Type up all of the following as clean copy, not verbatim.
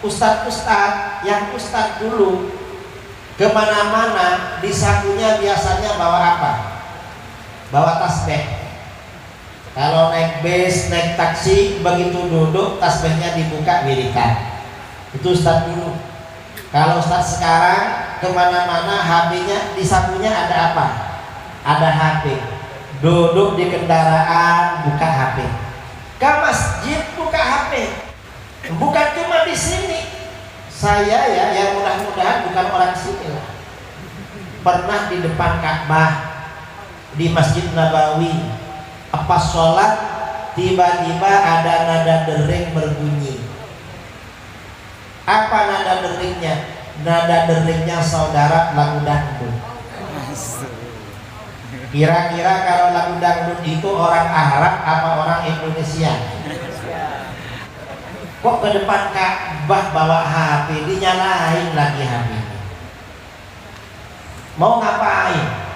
Ustadz yang ustadz dulu kemana-mana di sakunya biasanya bawa apa? Bawa tasbih. Kalau naik bis, naik taksi, begitu duduk tasbihnya dibuka wirikan. Itu ustadz dulu. Kalau ustadz sekarang kemana-mana HP-nya di sakunya ada apa? Ada HP. Duduk di kendaraan buka HP. Ke masjid buka HP. Bukan cuma di sini. Saya ya yang mudah-mudahan bukan orang sini lah. Pernah di depan Ka'bah di Masjid Nabawi. Pas sholat tiba-tiba ada nada dering berbunyi. Apa nada deringnya? Nada deringnya saudara lagu dangdut. Kira-kira kalau lagu dangdut itu orang Arab apa orang Indonesia? Kok ke depan Ka'bah bawa HP, dinyalain lagi HP-nya. Mau ngapain?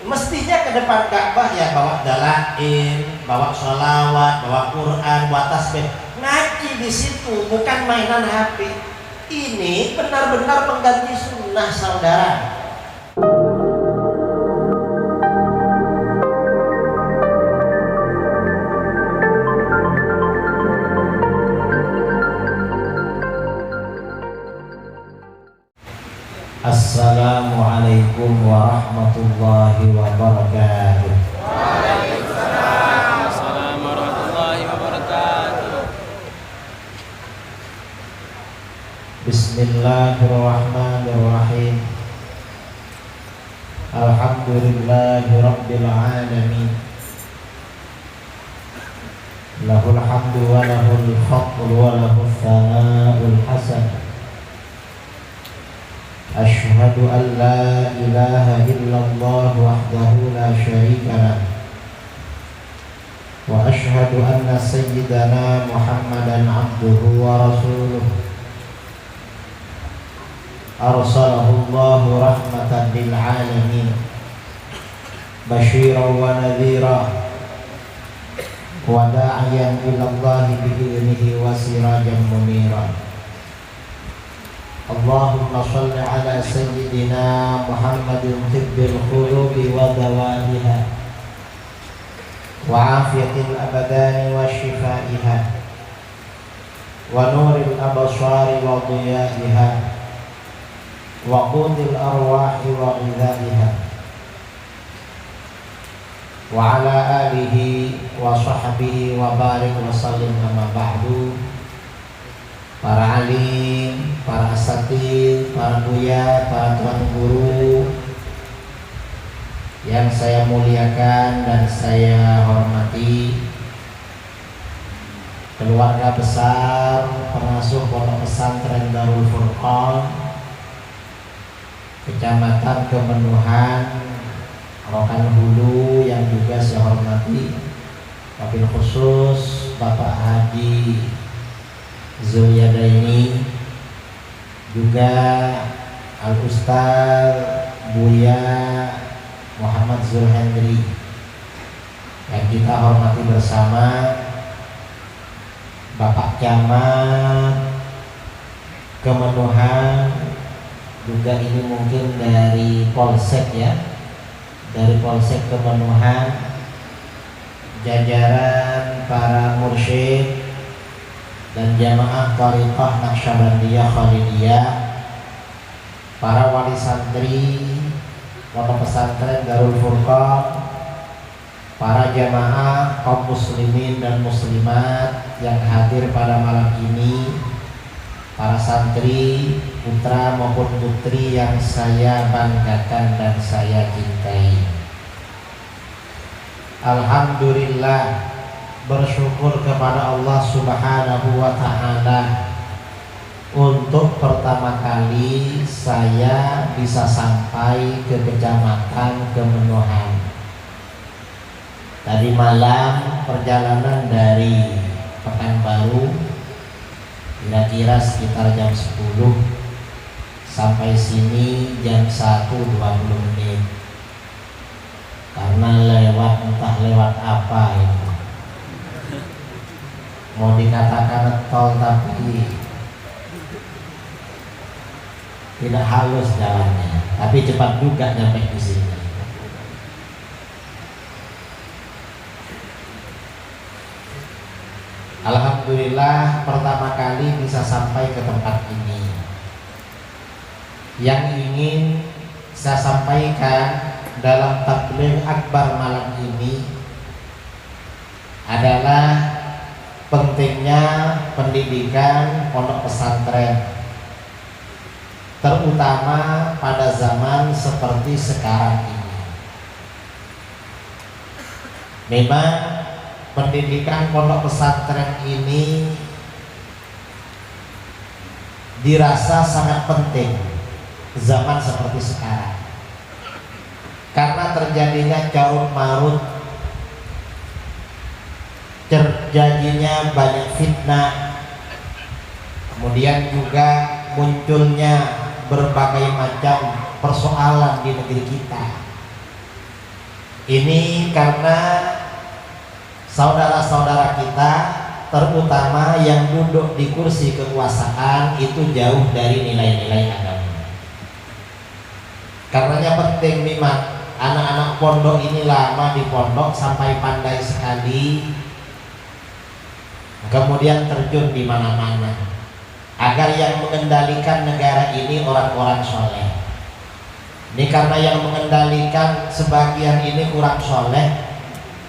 Mestinya ke depan Ka'bah ya bawa dalail, bawa sholawat, bawa Quran, bawa tasbih, ngaji di situ, bukan mainan HP. Ini benar-benar mengganti sunnah saudara. Assalamualaikum warahmatullahi wabarakatuh. Waalaikumsalam warahmatullahi wabarakatuh. Bismillahirrahmanirrahim. Alhamdulillahi rabbil alamin. Lahul hamdu wa lahul fadlu wa lahul thana'ul hasan. Asyhadu an la ilaha illallah wahdahu la syarika lah. Wa asyhadu anna sayyidana Muhammadan abduhu wa rasuluh. Arsalahu Allahu rahmatan lil alamin. Basyiran wa nadhira wa da'iyan ila Allah bi'idnihi wa sirajan munira. Allahumma salli ala sayyidina Muhammadin tibbil qulubi wa dawaiha wa afiyatil abadani wa shifaiha wa nuril abasari wa diyaiha wa qutil arwahi wa ghidaiha wa ala alihi wa sahbihi wa barik wa sallim amma ba'du. Para alim, para asatidz, para buya, para tuan guru yang saya muliakan dan saya hormati, keluarga besar pengasuh Pondok Pesantren Darul Furqan Kecamatan Kemenuhan Rokan Hulu yang juga saya hormati, wabil khusus Bapak Haji Zulyadaini, juga Al-Ustaz Buya Muhammad Zulhendri yang kita hormati bersama, Bapak Camat Kemenuhan, juga ini mungkin dari Polsek ya, dari Polsek Kemenuhan, jajaran para mursyid dan jamaah Thariqah Naqsyabandiyah Khalidiyah, para wali santri Pondok Pesantren Darul Furqan, para jamaah kaum muslimin dan muslimat yang hadir pada malam ini, para santri putra maupun putri yang saya banggakan dan saya cintai. Alhamdulillah, bersyukur kepada Allah Subhanahu wa ta'ala untuk pertama kali saya bisa sampai ke Kecamatan Kemenuhan. Tadi malam perjalanan dari Pekanbaru kira-kira sekitar jam 10, sampai sini jam 1:20 menit. Karena entah lewat apa itu, mau dikatakan tol tapi tidak halus jalannya, tapi cepat juga nyampe di sini. Alhamdulillah pertama kali bisa sampai ke tempat ini. Yang ingin saya sampaikan dalam tabligh akbar malam ini adalah pentingnya pendidikan pondok pesantren, terutama pada zaman seperti sekarang ini. Memang pendidikan pondok pesantren ini dirasa sangat penting zaman seperti sekarang, karena terjadinya carut marut, terjadinya banyak fitnah, kemudian juga munculnya berbagai macam persoalan di negeri kita. Ini karena saudara-saudara kita, terutama yang duduk di kursi kekuasaan, itu jauh dari nilai-nilai agama. Karenanya penting memang anak-anak pondok ini lama di pondok sampai pandai sekali, kemudian terjun di mana-mana, agar yang mengendalikan negara ini orang-orang soleh. Ini karena yang mengendalikan sebagian ini kurang soleh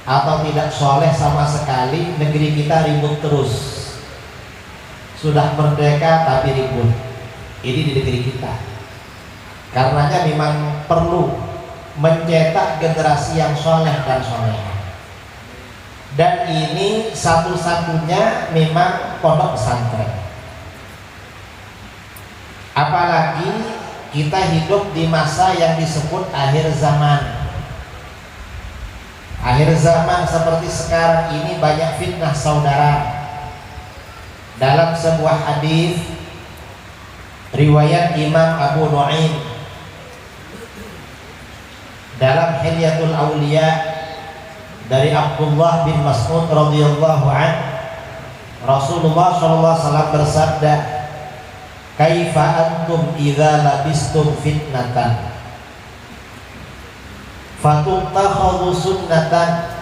atau tidak soleh sama sekali, negeri kita ribut terus. Sudah merdeka tapi ribut. Ini di negeri kita. Karenanya memang perlu mencetak generasi yang soleh dan soleha. Dan ini satu-satunya memang pondok pesantren. Apalagi kita hidup di masa yang disebut akhir zaman. Akhir zaman seperti sekarang ini banyak fitnah saudara. Dalam sebuah hadis riwayat Imam Abu Nuaim dalam Hilyatul Auliya dari Abdullah bin Mas'ud radhiyallahu anhu, Rasulullah sallallahu alaihi wasallam bersabda, "Kaifa antum idza labistum fitnatan fatuttakhadhu sunnatan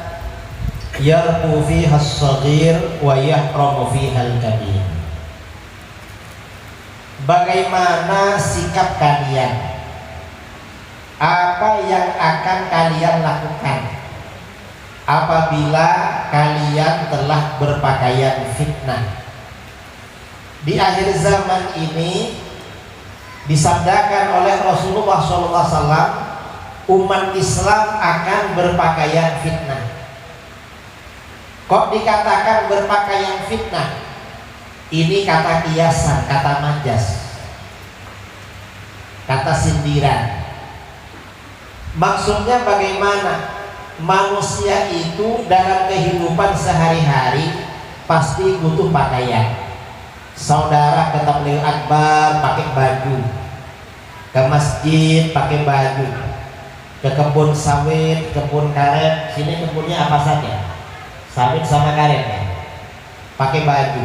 yarbu fiha as-saghir wa yahramu fiha al-kabir." Bagaimana sikap kalian? Apa yang akan kalian lakukan apabila kalian telah berpakaian fitnah? Di akhir zaman ini disabdakan oleh Rasulullah SAW, umat Islam akan berpakaian fitnah. Kok dikatakan berpakaian fitnah? Ini kata kiasan, kata majas, kata sindiran. Maksudnya bagaimana? Manusia itu dalam kehidupan sehari-hari pasti butuh pakaian. Saudara ke tabligh akbar pakai baju, ke masjid pakai baju, ke kebun sawit, kebun karet, sini kebunnya apa saja, sawit sama karet ya, pakai baju,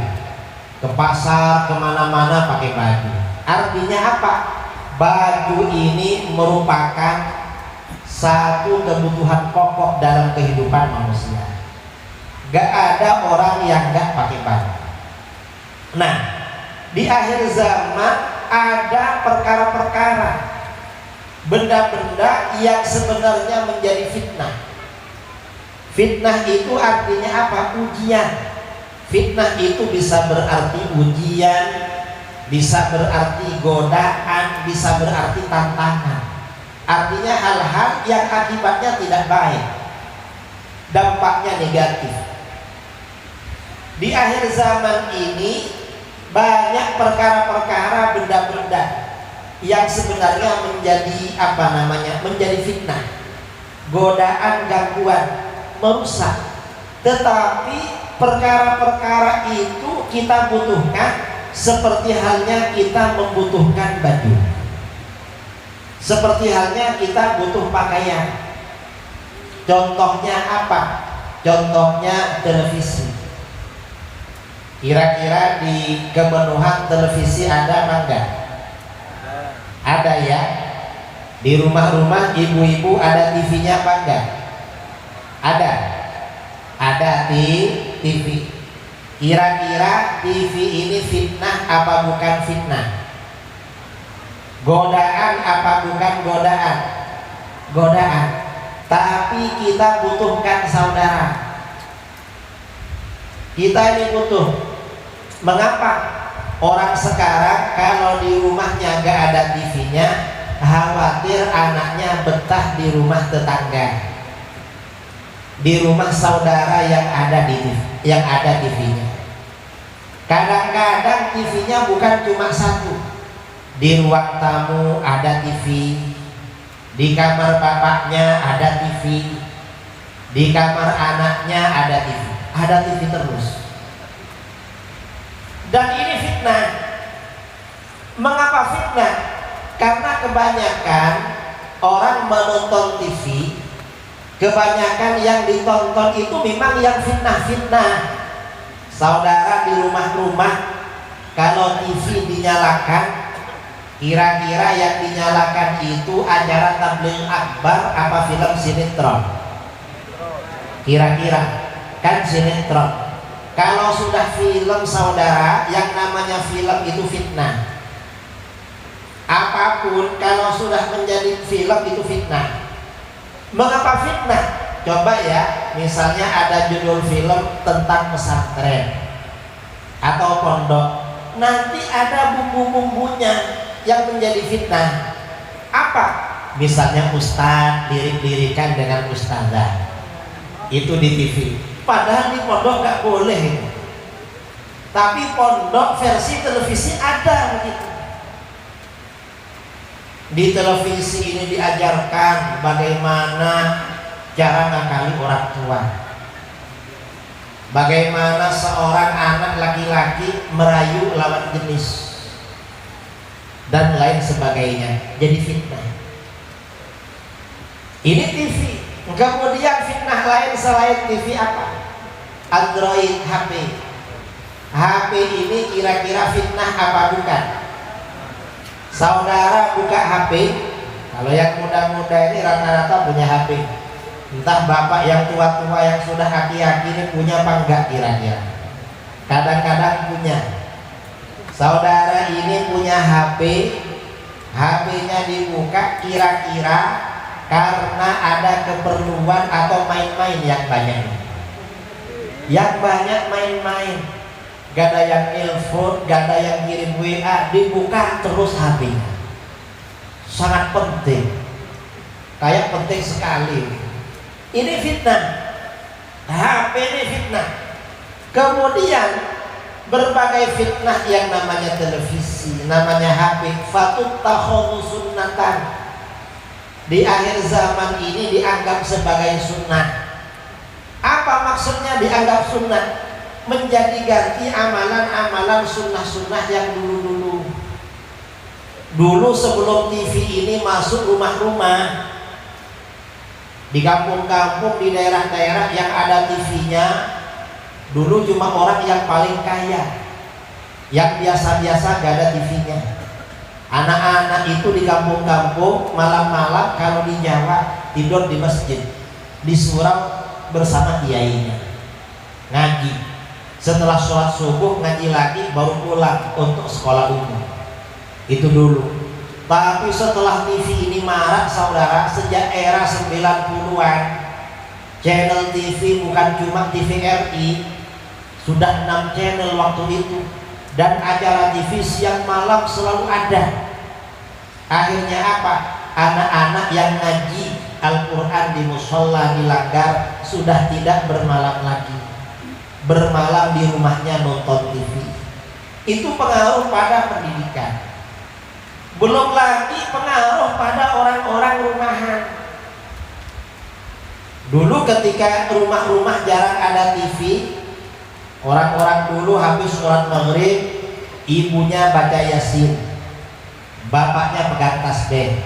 ke pasar kemana-mana pakai baju. Artinya apa? Baju ini merupakan satu kebutuhan pokok dalam kehidupan manusia. Gak ada orang yang gak pakai baju. Nah, di akhir zaman ada perkara-perkara, benda-benda yang sebenarnya menjadi fitnah. Fitnah itu artinya apa? Ujian. Fitnah itu bisa berarti ujian, bisa berarti godaan, bisa berarti tantangan. Artinya hal-hal yang akibatnya tidak baik, dampaknya negatif. Di akhir zaman ini banyak perkara-perkara, benda-benda yang sebenarnya menjadi menjadi fitnah, godaan, gangguan, merusak. Tetapi perkara-perkara itu kita butuhkan seperti halnya kita membutuhkan baju, seperti halnya kita butuh pakaian. Contohnya apa? Contohnya televisi. Kira-kira di kemenuhan televisi ada apa enggak? Ada ya? Di rumah-rumah ibu-ibu ada TV-nya apa enggak? Ada. Ada di TV. Kira-kira TV ini fitnah apa bukan fitnah? Godaan apa bukan godaan? Godaan. Tapi kita butuhkan saudara. Kita ini butuh. Mengapa? Orang sekarang kalau di rumahnya gak ada TV-nya, khawatir anaknya betah di rumah tetangga, di rumah saudara yang ada TV-nya. Kadang-kadang TV-nya bukan cuma satu. Di ruang tamu ada TV, di kamar bapaknya ada TV, di kamar anaknya ada TV. Ada TV terus. Dan ini fitnah. Mengapa fitnah? Karena kebanyakan orang menonton TV, kebanyakan yang ditonton itu memang yang fitnah-fitnah. Saudara di rumah-rumah, kalau TV dinyalakan, kira-kira yang dinyalakan itu ajaran tabligh akbar apa film sinetron? Kira-kira kan sinetron. Kalau sudah film saudara, yang namanya film itu fitnah. Apapun kalau sudah menjadi film itu fitnah. Mengapa fitnah? Coba ya, misalnya ada judul film tentang pesantren atau pondok, nanti ada bumbu-bumbunya yang menjadi fitnah. Apa? Misalnya ustadz lirik-lirikan dengan ustazah, itu di TV. Padahal di pondok gak boleh itu. Tapi pondok versi televisi ada begitu. Di televisi ini diajarkan bagaimana cara ngakali orang tua, bagaimana seorang anak laki-laki merayu lawan jenis, dan lain sebagainya. Jadi fitnah. Ini TV. Kemudian fitnah lain selain TV apa? Android, HP. HP ini kira-kira fitnah apa bukan? Saudara buka HP, kalau yang muda-muda ini rata-rata punya HP. Entah bapak yang tua-tua yang sudah aki-aki ini punya apa enggak kira-kira? Kadang-kadang punya. Saudara ini punya HP, HP-nya dibuka kira-kira karena ada keperluan atau main-main yang banyak. Yang banyak main-main, gak ada yang telepon, gak ada yang kirim WA, dibuka terus HP-nya. Sangat penting, kayak penting sekali. Ini fitnah. HP ini fitnah. Kemudian berbagai fitnah yang namanya televisi, namanya HP. Fatuttakhadhu sunnatan. Di akhir zaman ini dianggap sebagai sunnah. Apa maksudnya dianggap sunnah? Menjadi ganti amalan-amalan sunnah-sunnah yang dulu-dulu. Dulu sebelum TV ini masuk rumah-rumah, di kampung-kampung, di daerah-daerah yang ada TV-nya, dulu cuma orang yang paling kaya, yang biasa-biasa gak ada TV-nya. Anak-anak itu di kampung-kampung malam-malam kalau di Jawa tidur di masjid, di surau bersama kiainya, ngaji. Setelah sholat subuh ngaji lagi, baru pulang untuk sekolah umum. Itu dulu. Tapi setelah TV ini marak saudara, sejak era 90-an, channel TV bukan cuma TVRI, sudah 6 channel waktu itu. Dan acara TV siang malam selalu ada. Akhirnya apa? Anak-anak yang ngaji Al-Quran di musola, di langgar, sudah tidak bermalam lagi. Bermalam di rumahnya nonton TV. Itu pengaruh pada pendidikan. Belum lagi pengaruh pada orang-orang rumahan. Dulu ketika rumah-rumah jarang ada TV, orang-orang dulu habis sholat maghrib, ibunya baca Yasin, bapaknya pegang tasbih.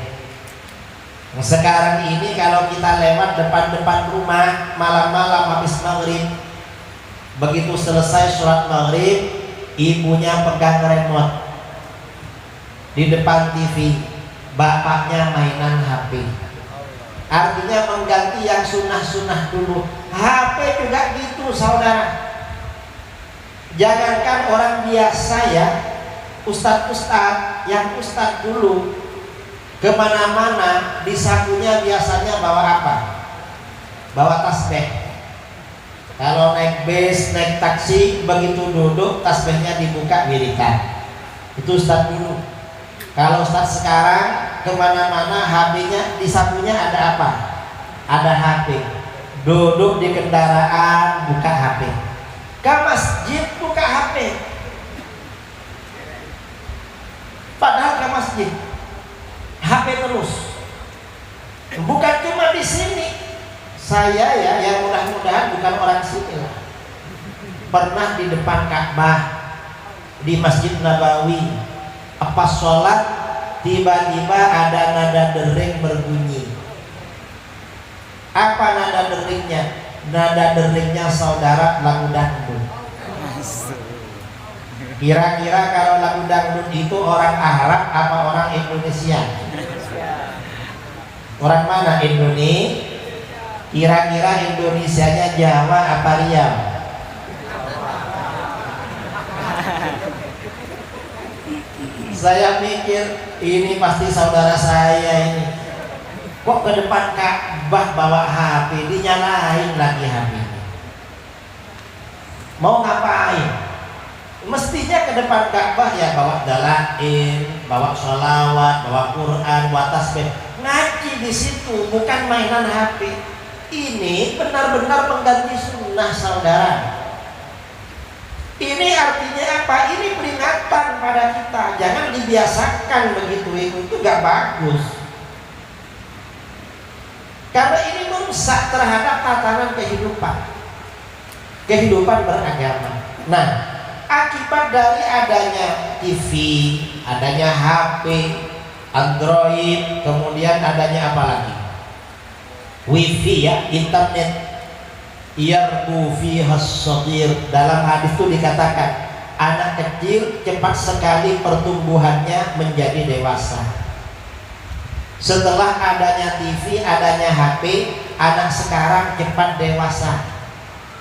Nah, sekarang ini kalau kita lewat depan-depan rumah malam-malam habis maghrib, begitu selesai sholat maghrib, ibunya pegang remote di depan TV. bapaknya mainan HP. Artinya mengganti yang sunnah-sunnah dulu. HP juga gitu saudara. Jangankan orang biasa ya, ustadz-ustadz yang ustadz dulu kemana-mana di sakunya biasanya bawa apa? Bawa tasbih. Kalau naik bis, naik taksi, begitu duduk tasbihnya dibuka wiridan. Itu ustadz dulu. Kalau ustadz sekarang kemana-mana HP-nya di sakunya ada apa? Ada HP. Duduk di kendaraan buka HP. Ke masjid buka HP. Padahal ke masjid HP terus. Bukan cuma di sini. Saya ya yang mudah-mudahan bukan orang sini lah. Pernah di depan Ka'bah di Masjid Nabawi, pas sholat tiba-tiba ada nada dering berbunyi. Apa nada deringnya? Nada deringnya saudara lagu dangdut. Kira-kira kalau lagu dangdut itu orang Arab apa orang Indonesia? Orang mana? Indonesia. Kira-kira Indonesianya Jawa apa Riau? Saya mikir ini pasti saudara saya ini. Kok ke depan Ka'bah bawa HP, dinyalain lagi HP. Mau ngapain? Mestinya ke depan Ka'bah ya bawa dalail, bawa sholawat, bawa Quran, bawa tasbih. Ngaji di situ, bukan mainan HP. Ini benar-benar mengganti sunnah saudara. Ini artinya apa? Ini peringatan pada kita. Jangan dibiasakan begitu, itu gak bagus. Karena ini merusak terhadap tatanan kehidupan beragama. Nah, akibat dari adanya TV, adanya HP, Android, kemudian adanya apa lagi? Wifi ya, internet. Yarbu fihas shaghir. Dalam hadis itu dikatakan anak kecil cepat sekali pertumbuhannya menjadi dewasa. Setelah adanya TV, adanya HP, anak sekarang cepat dewasa,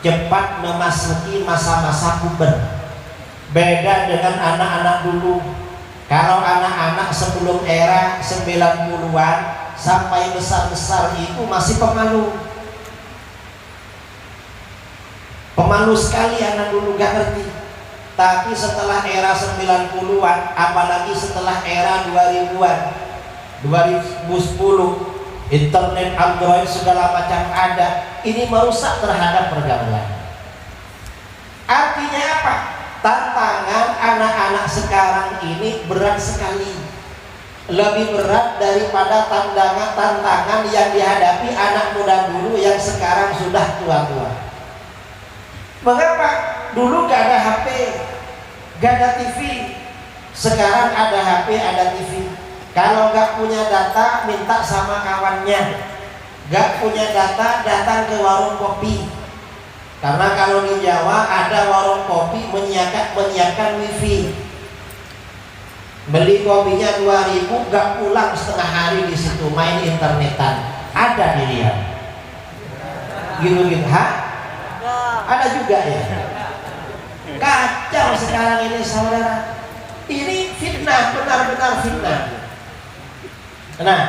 cepat memasuki masa-masa puber. Beda dengan anak-anak dulu. Kalau anak-anak sebelum era 90-an sampai besar-besar itu masih pemalu. Pemalu sekali anak dulu, gak ngerti. Tapi setelah era 90-an, apalagi setelah era 2000-an, 2010, internet, Android, segala macam ada. Ini merusak terhadap pergaulan. Artinya apa? Tantangan anak-anak sekarang ini berat sekali. Lebih berat daripada tantangan yang dihadapi anak muda dulu yang sekarang sudah tua-tua. Mengapa? Dulu gak ada HP, gak ada TV. Sekarang ada HP, ada TV. Kalau gak punya data, minta sama kawannya. Gak punya data, datang ke warung kopi. Karena kalau di Jawa ada warung kopi menyiapkan wifi. Beli kopinya 2.000, gak pulang setengah hari di situ main internetan. Ada di Riau. Gitu-gitu, ha? Ada juga ya. Kacau sekarang ini saudara. Ini fitnah, benar-benar fitnah. Nah,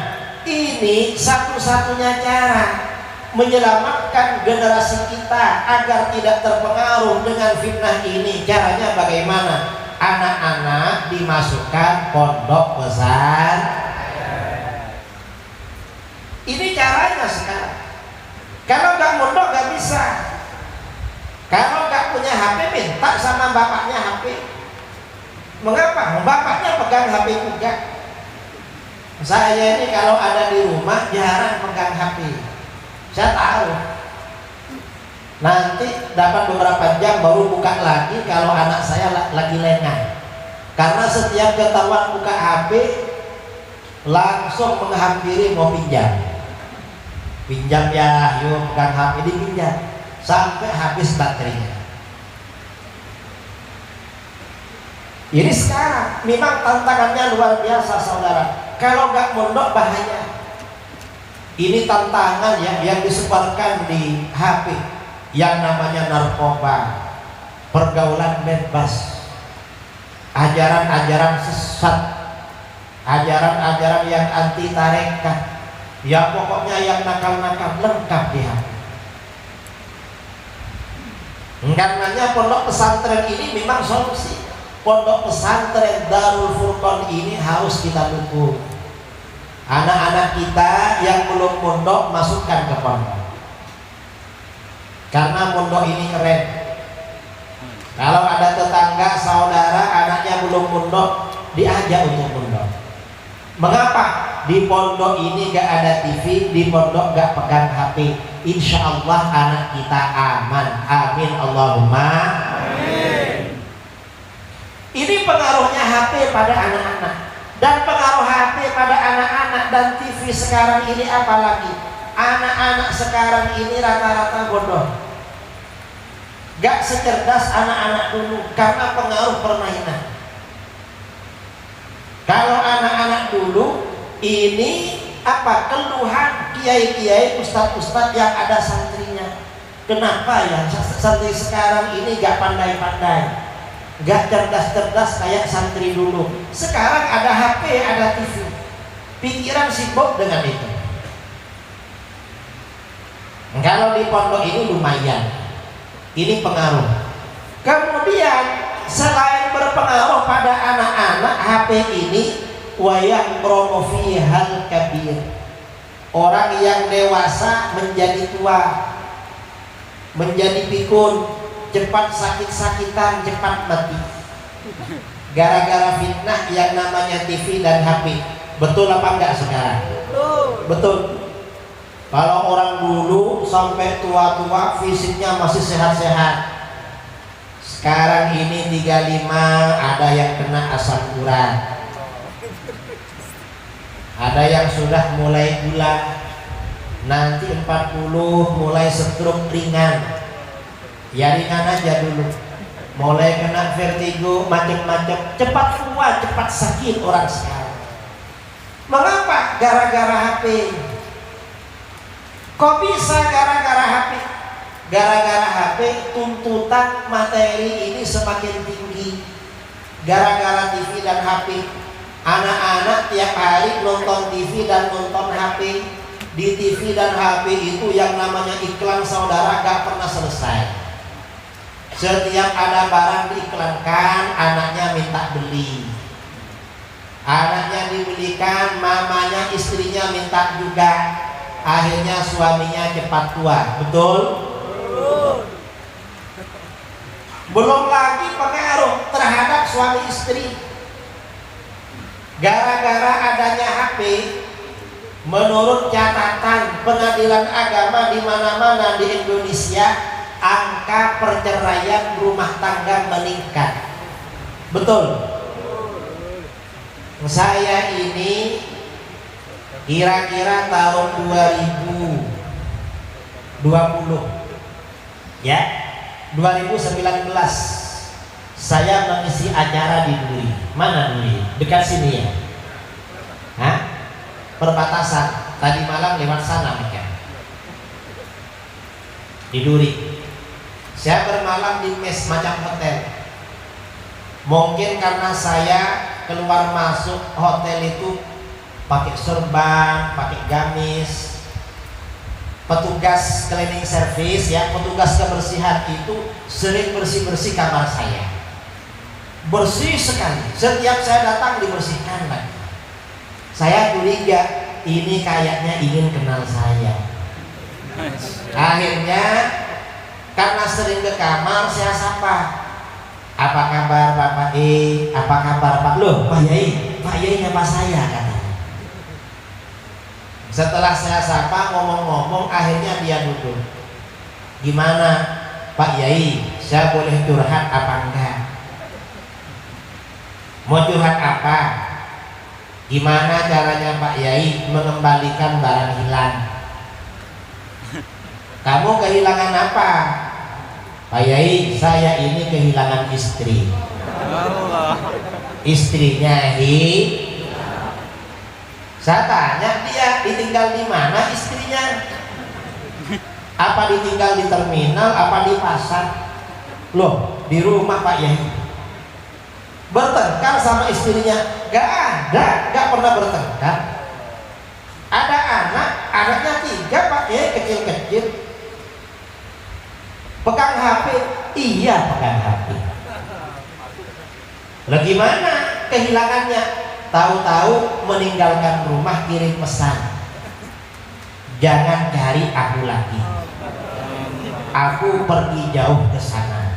ini satu-satunya cara menyelamatkan generasi kita agar tidak terpengaruh dengan fitnah ini. Caranya bagaimana? Anak-anak dimasukkan pondok besar. Ini caranya sekarang. Kalau nggak pondok nggak bisa. Kalau nggak punya HP, minta sama bapaknya HP. Mengapa? Bapaknya pegang HP juga. Saya ini kalau ada di rumah jarang pegang HP. Saya tahu. Nanti dapat beberapa jam baru buka lagi kalau anak saya lagi lengah. Karena setiap ketahuan buka HP langsung menghampiri mau pinjam. Pinjam ya, yuk pegang HP, dipinjam sampai habis baterainya. Ini sekarang memang tantangannya luar biasa saudara. Kalau nggak mondok bahaya. Ini tantangan ya yang disebarkan di HP yang namanya narkoba, pergaulan bebas, ajaran-ajaran sesat, ajaran-ajaran yang anti tarekat, ya pokoknya yang nakal-nakal lengkap di HP. Karenanya pondok pesantren ini memang solusi. Pondok pesantren Darul Furqan ini harus kita dukung. Anak-anak kita yang belum pondok masukkan ke pondok, karena pondok ini keren. Kalau ada tetangga, saudara, anaknya belum pondok, diajak untuk pondok. Mengapa? Di pondok ini gak ada TV, di pondok gak pegang HP. Insya Allah anak kita aman. Amin Allahumma amin. Ini pengaruhnya HP pada anak-anak. Dan pengaruh HP pada anak-anak dan TV sekarang ini apalagi? Anak-anak sekarang ini rata-rata bodoh. Gak secerdas anak-anak dulu karena pengaruh permainan. Kalau anak-anak dulu ini apa? Keluhan kiai-kiai, ustadz-ustadz yang ada santrinya. Kenapa ya santri sekarang ini gak pandai-pandai, gak cerdas-cerdas kayak santri dulu. Sekarang ada HP, ada TV, pikiran sibuk dengan itu. Kalau di pondok ini lumayan, ini pengaruh. Kemudian selain berpengaruh pada anak-anak, HP ini wayang promofi hal kabir. Orang yang dewasa menjadi tua, menjadi pikun, cepat sakit-sakitan, cepat mati, gara-gara fitnah yang namanya TV dan HP. Betul apa enggak sekarang? Betul. Kalau orang dulu sampai tua-tua fisiknya masih sehat-sehat, sekarang ini 35 ada yang kena asam urat, ada yang sudah mulai gula, nanti 40 mulai stroke ringan. Ya ringan aja dulu, mulai kena vertigo, macam-macam, cepat tua, cepat sakit orang sekarang. Mengapa? Gara-gara HP. Kok bisa gara-gara HP? Gara-gara HP tuntutan materi ini semakin tinggi. Gara-gara TV dan HP, anak-anak tiap hari nonton TV dan nonton HP. Di TV dan HP itu yang namanya iklan, saudara, gak pernah selesai. Setiap ada barang diiklankan, anaknya minta beli. Anaknya dibelikan, mamanya, istrinya minta juga. Akhirnya suaminya cepat tua. Betul? Belum lagi pengaruh terhadap suami istri. Gara-gara adanya HP, menurut catatan pengadilan agama di mana-mana di Indonesia, angka perceraian rumah tangga meningkat. Betul? Saya ini kira-kira tahun 2020 ya, 2019 saya mengisi acara di Duri. Mana Duri? Dekat sini ya. Hah? Perbatasan. Tadi malam lewat sana kan. Di Duri. Saya bermalam di mes macam hotel. Mungkin karena saya keluar masuk hotel itu pakai sorban, pakai gamis. Petugas cleaning service ya, petugas kebersihan itu sering bersih-bersih kamar saya. Bersih sekali. Setiap saya datang dibersihkan lagi. Saya curiga ini kayaknya ingin kenal saya. Akhirnya karena sering ke kamar, saya sapa. Apa kabar Bapak E? Apa kabar Pak? Loh, Pak Yai, Pak Yai nyapa saya katanya. Setelah saya sapa, ngomong-ngomong, akhirnya dia duduk. Gimana Pak Yai, saya boleh curhat apa enggak? Mau curhat apa? Gimana caranya Pak Yai mengembalikan barang hilang? Kamu kehilangan apa? Pak Yai, saya ini kehilangan istri. Istrinya Saya tanya dia ditinggal di mana istrinya? Apa ditinggal di terminal, apa di pasar? Loh, di rumah Pak Yai. Bertengkar sama istrinya? Gak ada, gak pernah bertengkar. Ada anak, anaknya 3 Pak Yai, kecil-kecil. Pegang HP, iya pegang HP. Lah gimana kehilangannya? Tahu-tahu meninggalkan rumah kirim pesan. Jangan cari aku lagi. Aku pergi jauh ke sana.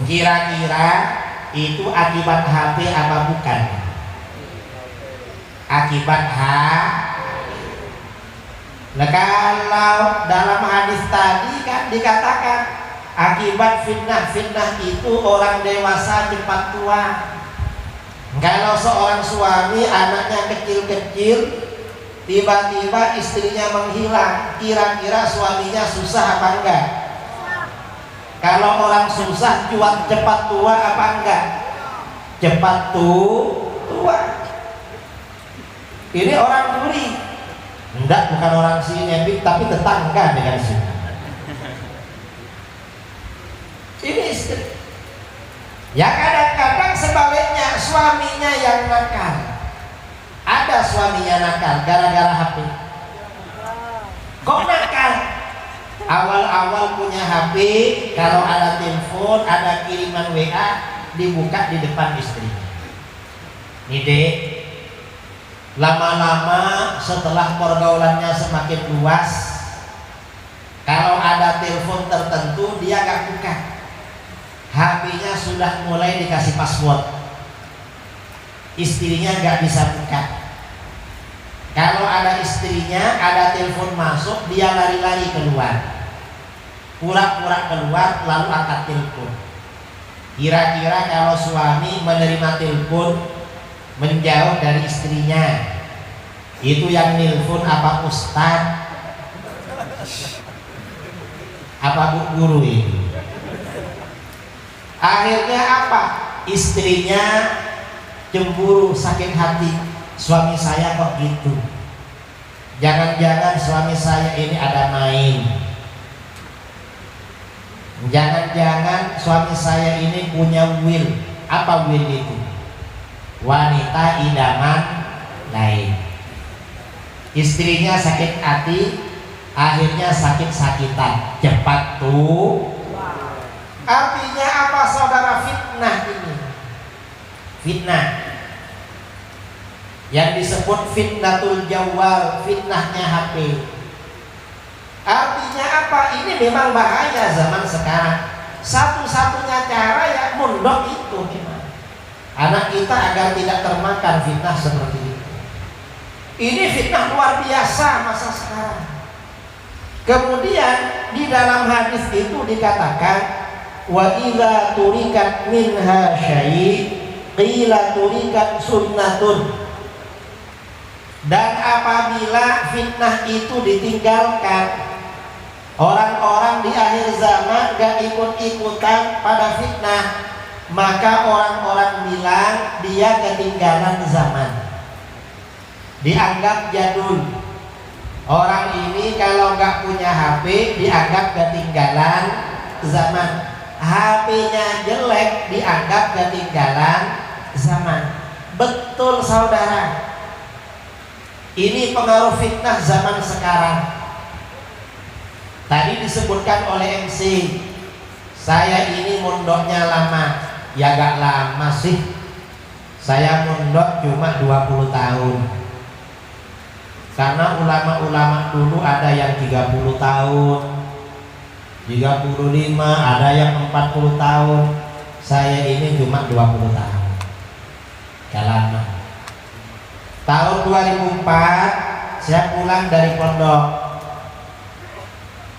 Kira-kira itu akibat HP apa bukan? Akibat Nah kalau dalam hadis tadi kan dikatakan akibat fitnah itu orang dewasa cepat tua. Kalau seorang suami anaknya kecil-kecil, tiba-tiba istrinya menghilang, kira-kira suaminya susah apa enggak? Kalau orang susah cepat tua apa enggak? Cepat tua. Ini orang Turi. Enggak, bukan orang sini, tapi tetangga dengan sini. Ini istri. Ya kadang-kadang sebaliknya suaminya yang nakal. Ada suaminya nakal gara-gara HP. Kok nakal? Awal-awal punya HP, kalau ada telepon, ada kiriman WA, dibuka di depan istrinya. Nih dek, lama-lama setelah pergaulannya semakin luas, kalau ada telepon tertentu dia gak buka. HP-nya sudah mulai dikasih password, istrinya gak bisa buka. Kalau ada istrinya, ada telepon masuk, dia lari-lari keluar, pura-pura keluar lalu angkat telepon. Kira-kira kalau suami menerima telepon menjauh dari istrinya, itu yang nelpon apa ustad, apa bu guru ini? Akhirnya apa? Istrinya cemburu, sakit hati. Suami saya kok gitu? Jangan-jangan suami saya ini ada main. Jangan-jangan suami saya ini punya will. Apa will itu? Wanita idaman lain. Istrinya sakit hati, akhirnya sakit-sakitan, cepat tuh. Artinya apa saudara? Fitnah ini. Fitnah yang disebut fitnatul jawal, fitnahnya HP. Artinya apa? Ini memang bahaya zaman sekarang. Satu-satunya cara ya mondok itu memang. Anak kita agar tidak termakan fitnah seperti itu. Ini fitnah luar biasa masa sekarang. Kemudian di dalam hadis itu dikatakan, wa idza turikat minha syai' qila turikat sunnatun. Dan apabila fitnah itu ditinggalkan, orang-orang di akhir zaman gak ikut-ikutan pada fitnah, maka orang-orang bilang dia ketinggalan zaman, dianggap jadul. Orang ini kalau gak punya HP dianggap ketinggalan zaman. HP-nya jelek dianggap ketinggalan zaman. Betul saudara. Ini pengaruh fitnah zaman sekarang. Tadi disebutkan oleh MC, saya ini mondoknya lama. Ya gak lama sih. Saya mondok cuma 20 tahun. Karena ulama-ulama dulu ada yang 30 tahun, 35, ada yang 40 tahun. Saya ini cuma 20 tahun. Gak lama. Tahun 2004 saya pulang dari pondok.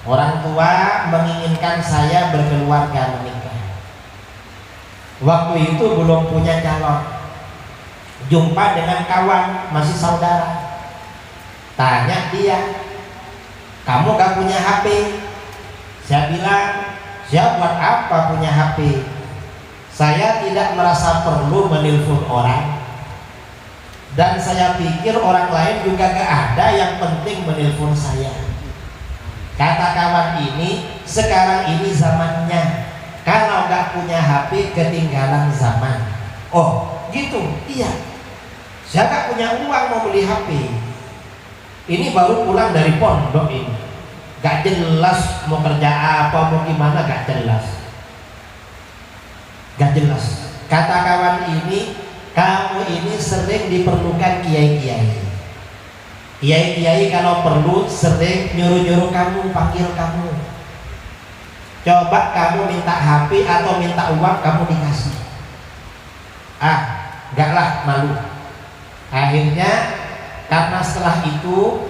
Orang tua menginginkan saya berkeluarga, menikah. Waktu itu belum punya calon. Jumpa dengan kawan, masih saudara. Tanya dia, kamu gak punya HP? Saya bilang, saya buat apa punya HP? Saya tidak merasa perlu menelpon orang. Dan saya pikir orang lain juga gak ada yang penting menelpon saya. Kata kawan ini, sekarang ini zamannya, kalau gak punya HP ketinggalan zaman. Oh gitu, iya. Saya gak punya uang mau beli HP. Ini baru pulang dari pondok ini, gak jelas mau kerja apa, mau gimana, gak jelas. Gak jelas. Kata kawan ini, kamu ini sering diperlukan kiai-kiai. Kiai-kiai kalau perlu sering nyuruh-nyuruh kamu, panggil kamu. Coba kamu minta HP atau minta uang, kamu dikasih. Enggak lah, malu. Akhirnya karena setelah itu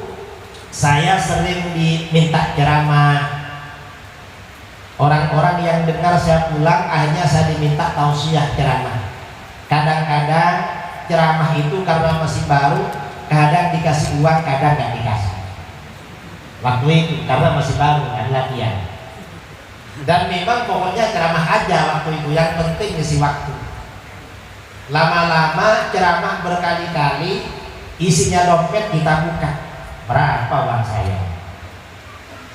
saya sering diminta ceramah. Orang-orang yang dengar saya pulang, akhirnya saya diminta tausiah ceramah. Kadang-kadang ceramah itu karena masih baru, kadang dikasih uang, kadang nggak dikasih. Waktu itu karena masih baru kan latihan. Dan memang pokoknya ceramah aja waktu itu, yang penting ngisi waktu. Lama-lama ceramah berkali-kali, isinya dompet kita buka. Berapa uang saya?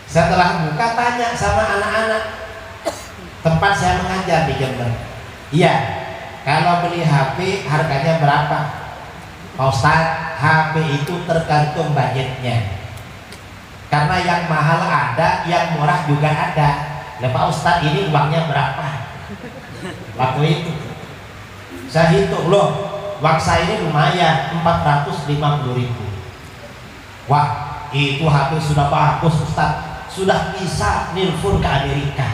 Setelah buka tanya sama anak-anak tempat saya mengajar di Jember. Iya, kalau beli HP harganya berapa? Pak Ustadz, HP itu tergantung budgetnya. Karena yang mahal ada, yang murah juga ada. Lah Pak Ustadz, ini uangnya berapa? Waktu itu saya hitung, loh uang saya ini lumayan, 450.000. Wah, itu HP sudah bagus Ustadz, sudah bisa nelpon ke Amerika.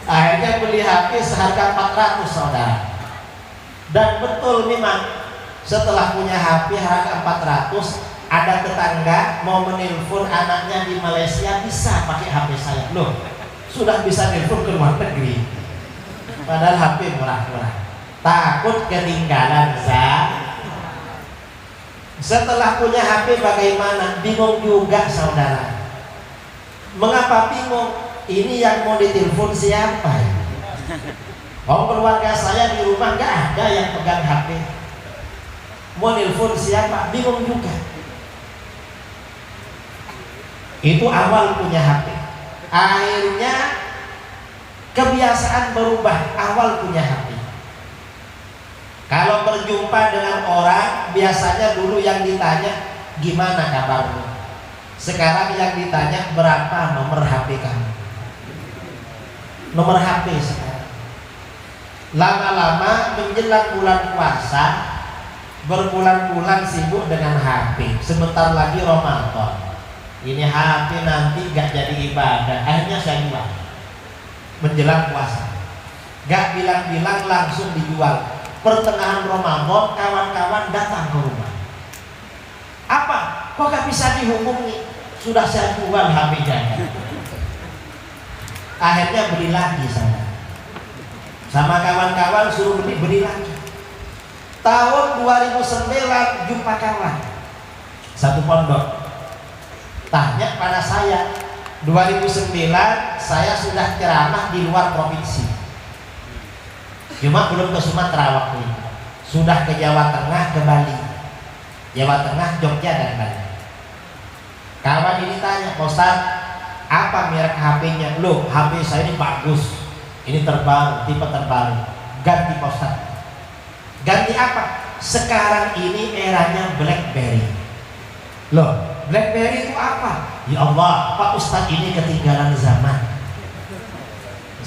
Akhirnya beli HP seharga 400 saudara. Dan betul memang setelah punya HP harga 400, ada tetangga mau menelpon anaknya di Malaysia, bisa pakai HP saya. Loh, sudah bisa nelpon ke luar negeri. Padahal HP murah-murah. Takut ketinggalan Setelah punya HP bagaimana? Bingung juga saudara. Mengapa bingung? Ini yang mau ditelepon siapa? Keluarga saya di rumah nggak ada yang pegang HP. Mau nelpon siapa? Bingung juga. Itu awal punya HP. Akhirnya kebiasaan berubah. Awal punya HP. Kalau berjumpa dengan orang, biasanya dulu yang ditanya, gimana kabarmu? Sekarang yang ditanya, berapa nomor HP kamu? Nomor HP sekarang. Lama-lama menjelang bulan puasa, berbulan-bulan sibuk dengan HP. Sebentar lagi Ramadan. Ini HP nanti gak jadi ibadah. Akhirnya saya jual. Menjelang puasa, gak bilang-bilang langsung dijual. Pertengahan Ramadan kawan-kawan datang ke rumah. Apa? Kok gak bisa dihubungi? Sudah saya jual HP-nya. Akhirnya beli lagi saya. Sama kawan-kawan suruh beli lagi. Tahun 2009 jumpa kawan satu pondok. Tanya pada saya, 2009 saya sudah ceramah di luar provinsi. Cuma belum ke Sumatera waktu itu. Sudah ke Jawa Tengah, ke Bali. Jawa Tengah, Jogja dan Bali. Kawan ini tanya, Pak Ustadz, apa merek HP-nya? Loh, HP saya ini bagus. Ini terbaru, tipe terbaru. Ganti Pak Ustadz. Ganti apa? Sekarang ini eranya BlackBerry. Loh, BlackBerry itu apa? Ya Allah, Pak Ustadz ini ketinggalan zaman.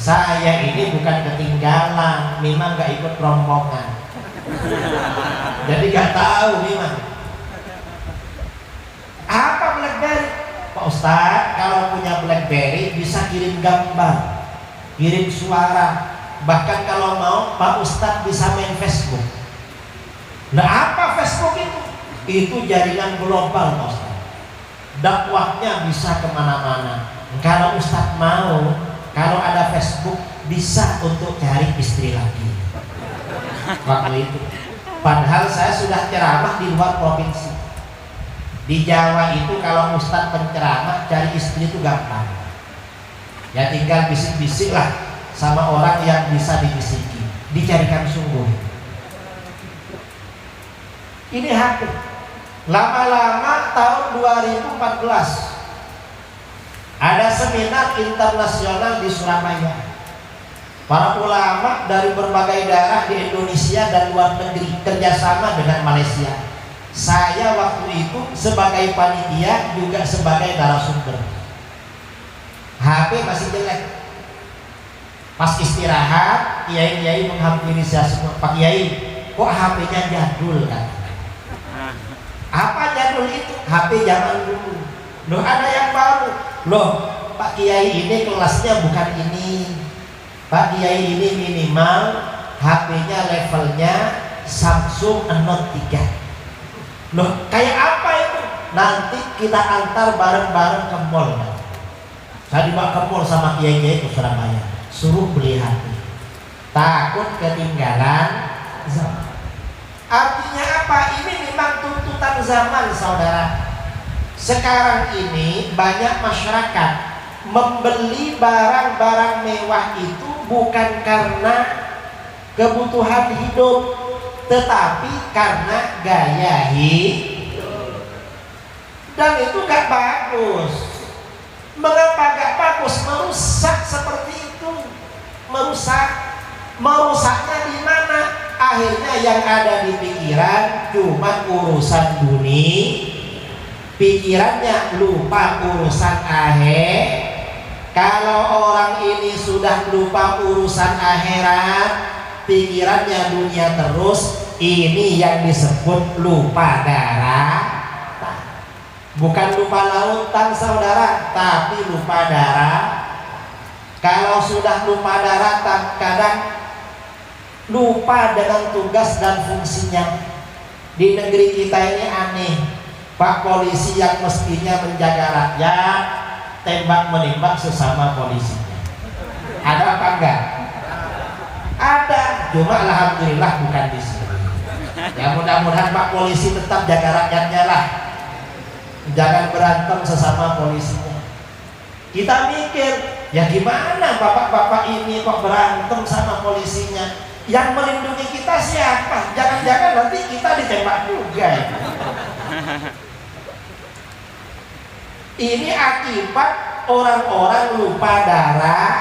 Saya ini bukan ketinggalan, memang gak ikut rombongan. Jadi gak tahu memang. Apa BlackBerry? Pak Ustadz, kalau punya BlackBerry bisa kirim gambar, kirim suara, bahkan kalau mau Pak Ustadz bisa main Facebook. Nah, apa Facebook itu? Itu jaringan global Pak Ustadz. Dakwahnya bisa kemana-mana. Kalau Ustadz mau, kalau ada Facebook bisa untuk cari istri lagi. Waktu itu. Padahal saya sudah ceramah di luar provinsi. Di Jawa itu kalau Ustadz penceramah cari istri itu gampang. Ya tinggal bisik-bisik lah sama orang yang bisa dibisiki. Dicarikan sungguh. Ini HP. Lama-lama tahun 2014 ada seminar internasional di Surabaya. Para ulama dari berbagai daerah di Indonesia dan luar negeri kerjasama dengan Malaysia. Saya waktu itu sebagai panitia juga sebagai narasumber. HP masih jelek. Pas istirahat, kiai-kiai menghampiri saya semua, Pak Kiai, kok HP-nya jadul kan? Apa jadul itu? HP zaman dulu. Loh ada yang baru. Loh Pak Kiai ini kelasnya bukan ini. Pak Kiai ini minimal HP-nya levelnya Samsung Note 3. Loh kayak apa itu? Nanti kita antar bareng-bareng ke mall. Saya dibawa ke mall sama kiai-kiai ke Surabaya, suruh beli HP. Takut ketinggalan zaman. Artinya apa? Ini memang tuntutan zaman, saudara. Sekarang ini banyak masyarakat membeli barang-barang mewah itu bukan karena kebutuhan hidup, tetapi karena gaya hidup. Dan itu gak bagus. Mengapa gak bagus? Merusak seperti itu. Merusaknya di mana? Akhirnya yang ada di pikiran cuma urusan dunia. Pikirannya lupa urusan akhir. Kalau orang ini sudah lupa urusan akhirat, pikirannya dunia terus, ini yang disebut lupa daratan. Bukan lupa lautan, saudara, tapi lupa darah. Kalau sudah lupa daratan, kadang lupa dengan tugas dan fungsinya. Di negeri kita ini aneh, Pak polisi yang mestinya menjaga rakyat tembak menembak sesama polisinya. Ada apa enggak? Ada, cuma alhamdulillah bukan di sini. Ya mudah-mudahan Pak polisi tetap jaga rakyatnya lah. Jangan berantem sesama polisinya. Kita mikir, ya gimana bapak-bapak ini kok berantem sama polisinya? Yang melindungi kita siapa? Jangan-jangan nanti kita ditembak juga. Ini akibat orang-orang lupa darah.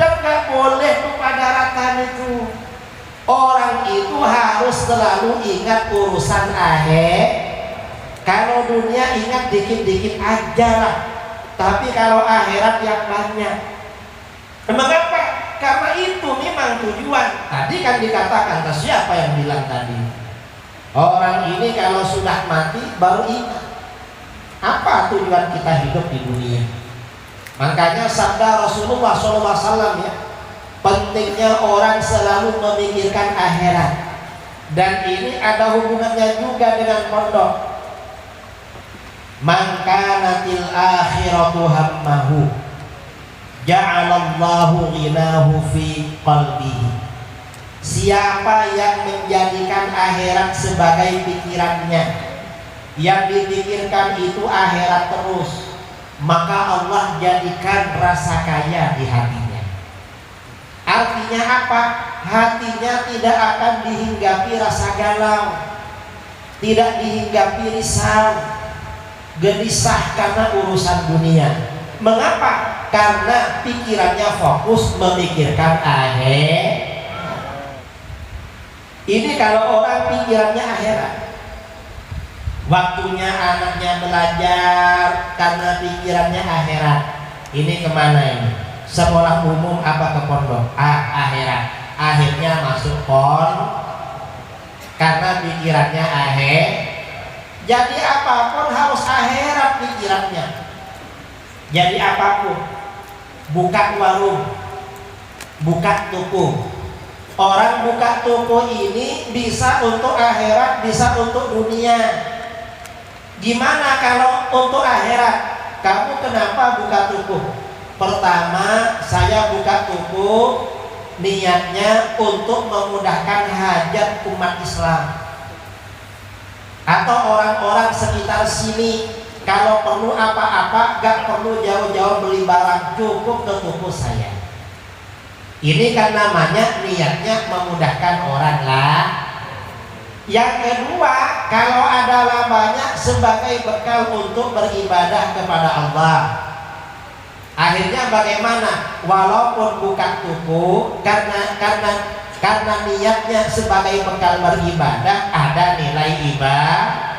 Dan gak boleh lupa daratan itu. Orang itu harus selalu ingat urusan akhir. Kalau dunia ingat dikit-dikit aja lah. Tapi kalau akhirat yang banyak. Mengapa? Karena itu memang tujuan. Tadi kan dikatakan, siapa yang bilang tadi? Orang ini kalau sudah mati baru ingat apa tujuan kita hidup di dunia. Makanya sabda Rasulullah SAW ya, pentingnya orang selalu memikirkan akhirat. Dan ini ada hubungannya juga dengan pondok. Man kanatil akhiratu hammahu ja'alallahu ghinahu fi qalbihi. Siapa yang menjadikan akhirat sebagai pikirannya, yang dipikirkan itu akhirat terus, maka Allah jadikan rasa kaya di hatinya. Artinya apa? Hatinya tidak akan dihinggapi rasa galau, tidak dihinggapi risau, gelisah karena urusan dunia. Mengapa? Karena pikirannya fokus memikirkan akhir. Ini kalau orang pikirannya akhirat. Waktunya anaknya belajar karena pikirannya akhirat. Ini kemana ini? Sekolah umum apa ke pondok? Akhirat. Akhirnya masuk karena pikirannya akhir. Jadi apapun harus akhirat pikirannya. Jadi apapun, buka warung, buka toko. Orang buka toko ini bisa untuk akhirat, bisa untuk dunia. Gimana kalau untuk akhirat? Kamu kenapa buka toko? Pertama, saya buka toko niatnya untuk memudahkan hajat umat Islam atau orang-orang sekitar sini. Kalau perlu apa-apa, gak perlu jauh-jauh beli barang, cukup ke toko saya. Ini kan namanya niatnya memudahkan orang lah. Yang kedua, kalau adalah banyak sebagai bekal untuk beribadah kepada Allah. Akhirnya bagaimana? Walaupun buka toko, karena niatnya sebagai bekal beribadah, ada nilai ibadah.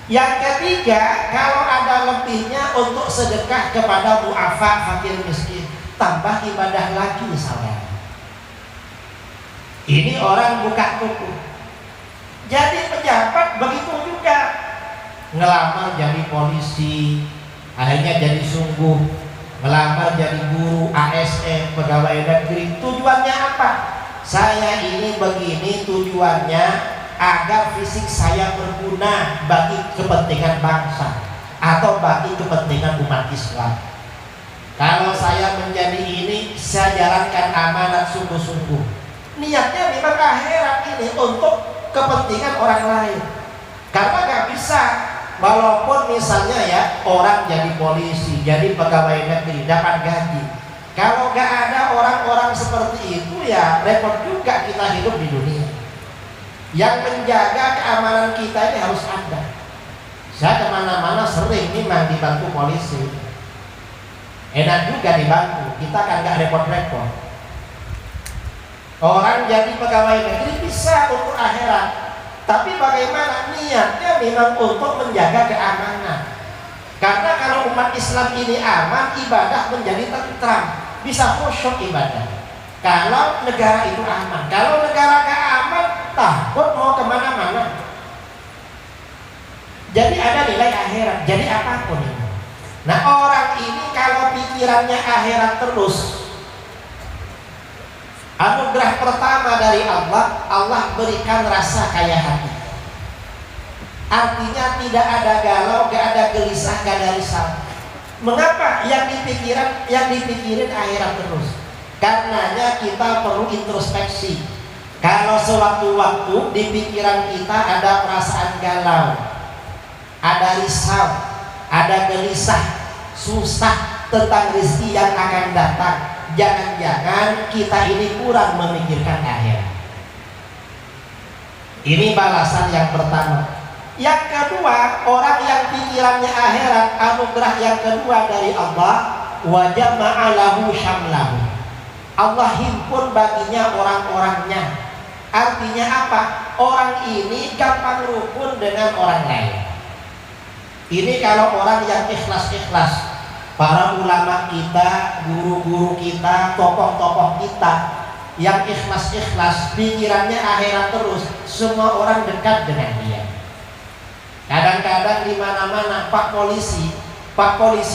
Yang ketiga, kalau ada lebihnya untuk sedekah kepada mu'afa, fakir miskin, tambah ibadah lagi saudara. Ini orang buka toko. Jadi pejabat begitu juga, ngelamar jadi polisi, akhirnya jadi sungguh, ngelamar jadi guru, ASN, pegawai negeri. Tujuannya apa? Saya ini begini tujuannya agar fisik saya berguna bagi kepentingan bangsa atau bagi kepentingan umat Islam. Kalau saya menjadi ini, saya jalankan amanat sungguh-sungguh. Niatnya memang akhirat ini untuk kepentingan orang lain. Karena gak bisa, walaupun misalnya ya orang jadi polisi, jadi pegawai negeri, dapat gaji. Kalau gak ada orang-orang seperti itu, ya repot juga kita hidup di dunia. Yang menjaga keamanan kita ini harus ada. Saya kemana-mana sering memang dibantu polisi. Enak juga dibantu, kita kan gak repot-repot. Orang jadi pegawai negeri bisa untuk akhirat, tapi bagaimana niatnya memang untuk menjaga keamanan. Karena kalau umat Islam ini aman, ibadah menjadi tentram, bisa khusyuk ibadah. Kalau negara itu aman, kalau negara gak aman, takut mau kemana-mana. Jadi ada nilai akhirat, jadi apapun ini. Nah orang ini kalau pikirannya akhirat terus, anugerah pertama dari Allah, Allah berikan rasa kaya hati. Artinya tidak ada galau, gak ada gelisah, gak ada risau. Mengapa? Yang dipikirin akhirat terus. Karenanya kita perlu introspeksi. Kalau sewaktu-waktu di pikiran kita ada perasaan galau, ada risau, ada gelisah, susah tentang rezeki yang akan datang, jangan-jangan kita ini kurang memikirkan akhirat. Ini balasan yang pertama. Yang kedua, orang yang pikirannya akhirat, anugerah yang kedua dari Allah, wa jama'a lahu syamlahu. Allah himpun baginya orang-orangnya. Artinya apa? Orang ini gampang rukun dengan orang lain. Ini kalau orang yang ikhlas-ikhlas. Para ulama kita, guru-guru kita, tokoh-tokoh kita yang ikhlas-ikhlas, pikirannya akhirat terus, semua orang dekat dengan dia. Kadang-kadang di mana-mana Pak polisi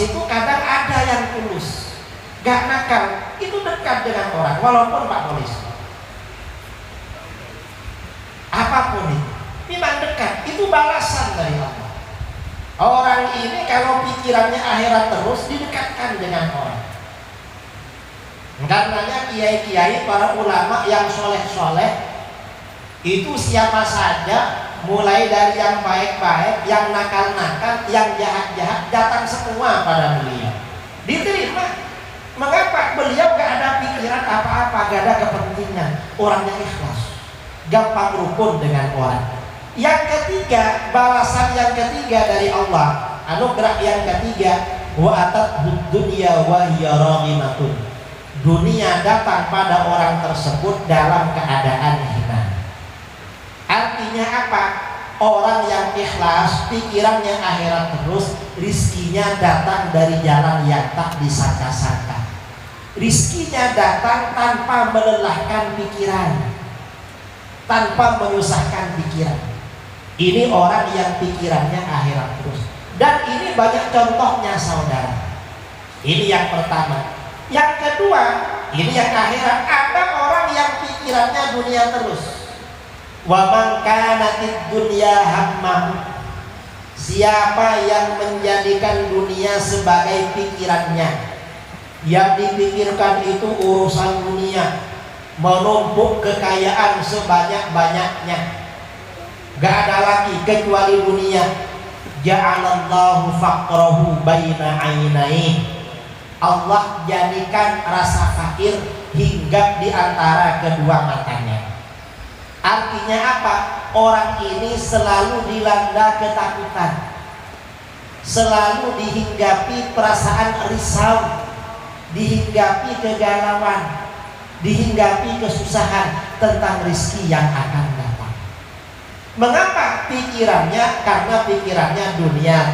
itu kadang ada yang tulus, gak nakal, itu dekat dengan orang, walaupun Pak polisi. Apapun itu, memang dekat, itu balasan dari Allah. Orang ini kalau pikirannya akhirat terus, didekatkan dengan orang. Karenanya kiai-kiai, para ulama yang soleh-soleh, itu siapa saja, mulai dari yang baik-baik, yang nakal-nakal, yang jahat-jahat, datang semua pada beliau. Diterima. Mengapa? Beliau gak ada pikiran apa-apa, gak ada kepentingan. Orangnya ikhlas, gampang rukun dengan orang. Yang ketiga, balasan yang ketiga dari Allah, anugerah yang ketiga, wa atat dunya wa hiya raghimatun. Dunia datang pada orang tersebut dalam keadaan hina. Artinya apa? Orang yang ikhlas, pikirannya akhirat terus, rizkinya datang dari jalan yang tak disangka-sangka. Rizkinya datang tanpa melelahkan pikiran, tanpa menyusahkan pikiran. Ini orang yang pikirannya akhirat terus. Dan ini banyak contohnya saudara. Ini yang pertama. Yang kedua, ini yang akhirat. Ada orang yang pikirannya dunia terus. Wa man kanatid dunya hammahu. Siapa yang menjadikan dunia sebagai pikirannya, yang dipikirkan itu urusan dunia, menumpuk kekayaan sebanyak-banyaknya, gak ada lagi kecuali dunia. Ja'alallahu faqrahu baina ainaihi. Allah jadikan rasa fakir hinggap di antara kedua matanya. Artinya apa? orang ini selalu dilanda ketakutan, selalu dihinggapi perasaan risau, dihinggapi kegalauan, dihinggapi kesusahan tentang rizki yang akan datang. Mengapa pikirannya? Karena pikirannya dunia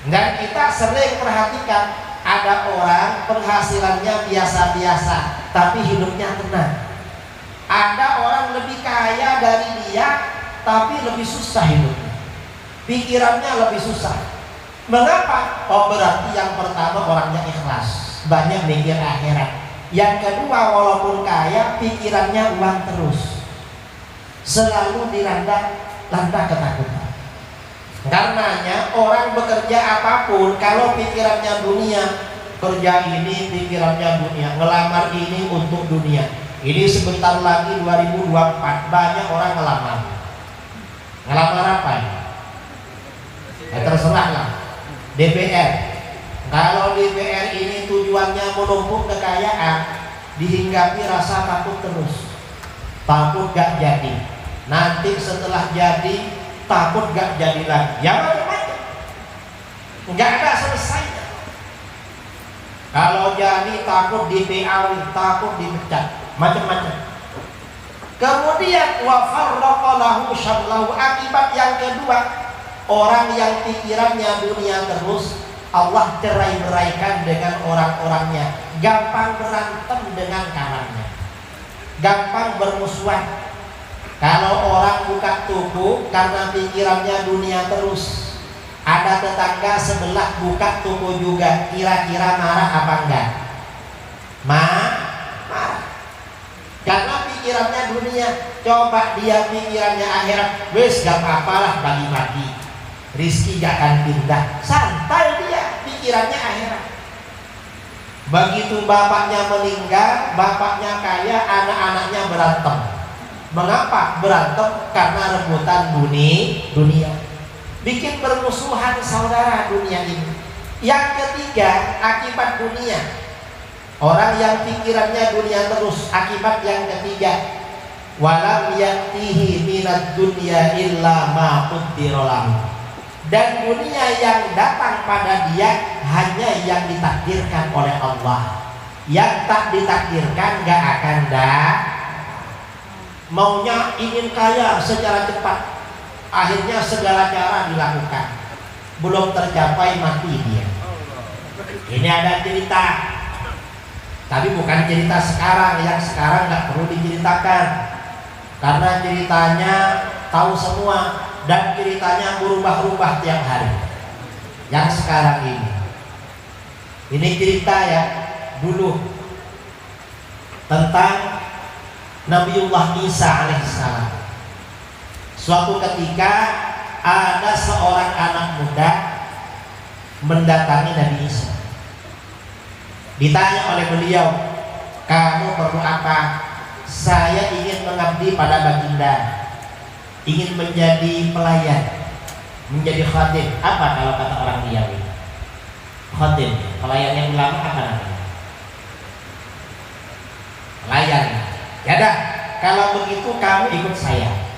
dan kita sering perhatikan ada orang penghasilannya biasa-biasa tapi hidupnya tenang. Ada orang lebih kaya dari dia tapi lebih susah hidupnya, pikirannya lebih susah. Mengapa? Oh, berarti yang pertama orangnya ikhlas, banyak mikir akhirat. Yang kedua, walaupun kaya pikirannya uang terus, selalu dilanda ketakutan. Karenanya orang bekerja apapun kalau pikirannya dunia, kerja ini pikirannya dunia, ngelamar ini untuk dunia. Ini sebentar lagi 2024 banyak orang ngelamar. Ngelamar apa ya? Terserah lah. DPR. Kalau DPR ini tujuannya menumpuk kekayaan, dihinggapi rasa takut terus. Takut gak jadi. Nanti setelah jadi takut gak jadi lagi, ya macam-macam, nggak ada selesainya. Kalau jadi takut di PAW, takut dipecat, macam-macam. Kemudian wa farraqa lahu syamlahu, akibat yang kedua, orang yang pikirannya dunia terus, Allah cerai-beraikan dengan orang-orangnya, gampang berantem dengan kawannya, gampang bermusuhan. Kalau orang buka toko karena pikirannya dunia terus, ada tetangga sebelah buka toko juga, kira-kira marah apa enggak? Marah. Karena pikirannya dunia. Coba dia pikirannya akhirat, wes gak apa-apalah, bagi-bagi, rizki gak akan pindah, santai dia, pikirannya akhirat. Begitu bapaknya meninggal, bapaknya kaya, anak-anaknya berantem. Mengapa berantem? Karena rebutan dunia, bikin bermusuhan saudara dunia ini. Yang ketiga, akibat dunia, orang yang pikirannya dunia terus, akibat yang ketiga, walam yatihi minad dunya illa ma qaddara lahu, dan dunia yang datang pada dia hanya yang ditakdirkan oleh Allah, yang tak ditakdirkan gak akan datang. Maunya ingin kaya secara cepat, akhirnya segala cara dilakukan, belum tercapai mati dia. Ini ada cerita, tapi bukan cerita sekarang, yang sekarang nggak perlu diceritakan karena ceritanya tahu semua dan ceritanya berubah-ubah tiap hari. Yang sekarang ini cerita ya dulu tentang Nabiullah Isa alaihissalam. Suatu ketika ada seorang anak muda mendatangi Nabi Isa. Ditanya oleh beliau, kamu perlu apa? Saya ingin mengabdi pada baginda, ingin menjadi pelayan, menjadi khadim. Apa kalau kata orang Riau? Khadim, pelayan yang ulama apa namanya? Pelayan. Ya dah, kalau begitu kamu ikut saya.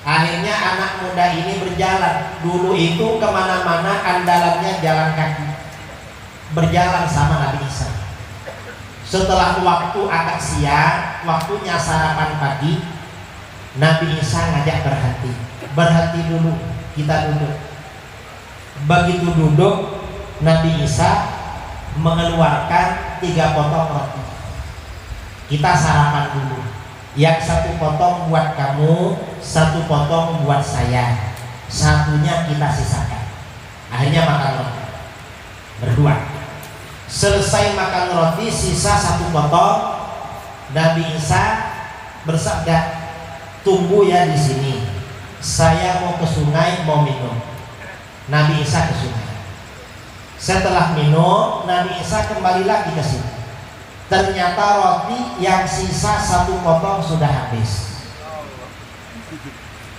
Akhirnya anak muda ini berjalan. Dulu itu kemana-mana andalannya jalan kaki, berjalan sama Nabi Isa. Setelah waktu agak siang, waktunya sarapan pagi, Nabi Isa ngajak berhenti dulu, kita duduk. Begitu duduk, Nabi Isa mengeluarkan 3 potong roti. Kita sarapan dulu. Yang 1 potong buat kamu, 1 potong buat saya, 1-nya kita sisakan. Akhirnya makan roti berdua. Selesai makan roti, sisa 1 potong. Nabi Isa bersabda, tunggu ya di sini. Saya mau ke sungai, mau minum. Nabi Isa ke sungai. Setelah minum, Nabi Isa kembali lagi ke sini. Ternyata roti yang sisa 1 potong sudah habis.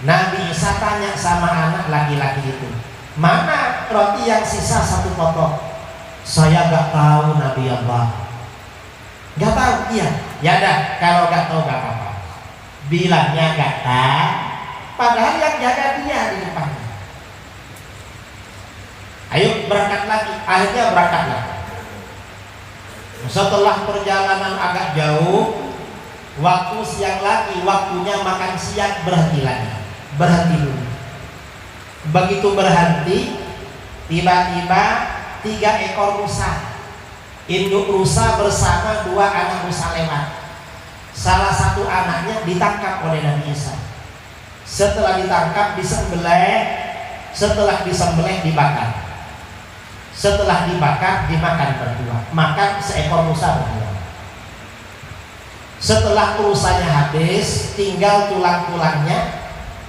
Nabi Isa tanya sama anak laki-laki itu, mana roti yang sisa 1 potong? Saya gak tahu Nabi Allah. Gak tahu? Iya. Ya dah, kalau gak tahu gak apa-apa. bilangnya gatal, padahal yang jaga dia di depannya. Ayo berangkat lagi, akhirnya berangkat lagi. Setelah perjalanan agak jauh, waktu siang lagi, waktunya makan siang, berhenti lagi, berhenti dulu. Begitu berhenti, tiba-tiba 3 ekor rusa, induk rusa bersama 2 anak rusa lewat. Salah satu anaknya ditangkap oleh Nabi Isa. Setelah ditangkap disembelih, setelah disembelih dibakar. Setelah dibakar dimakan berdua, makan seekor rusa berdua. Setelah rusanya habis, tinggal tulang-tulangnya.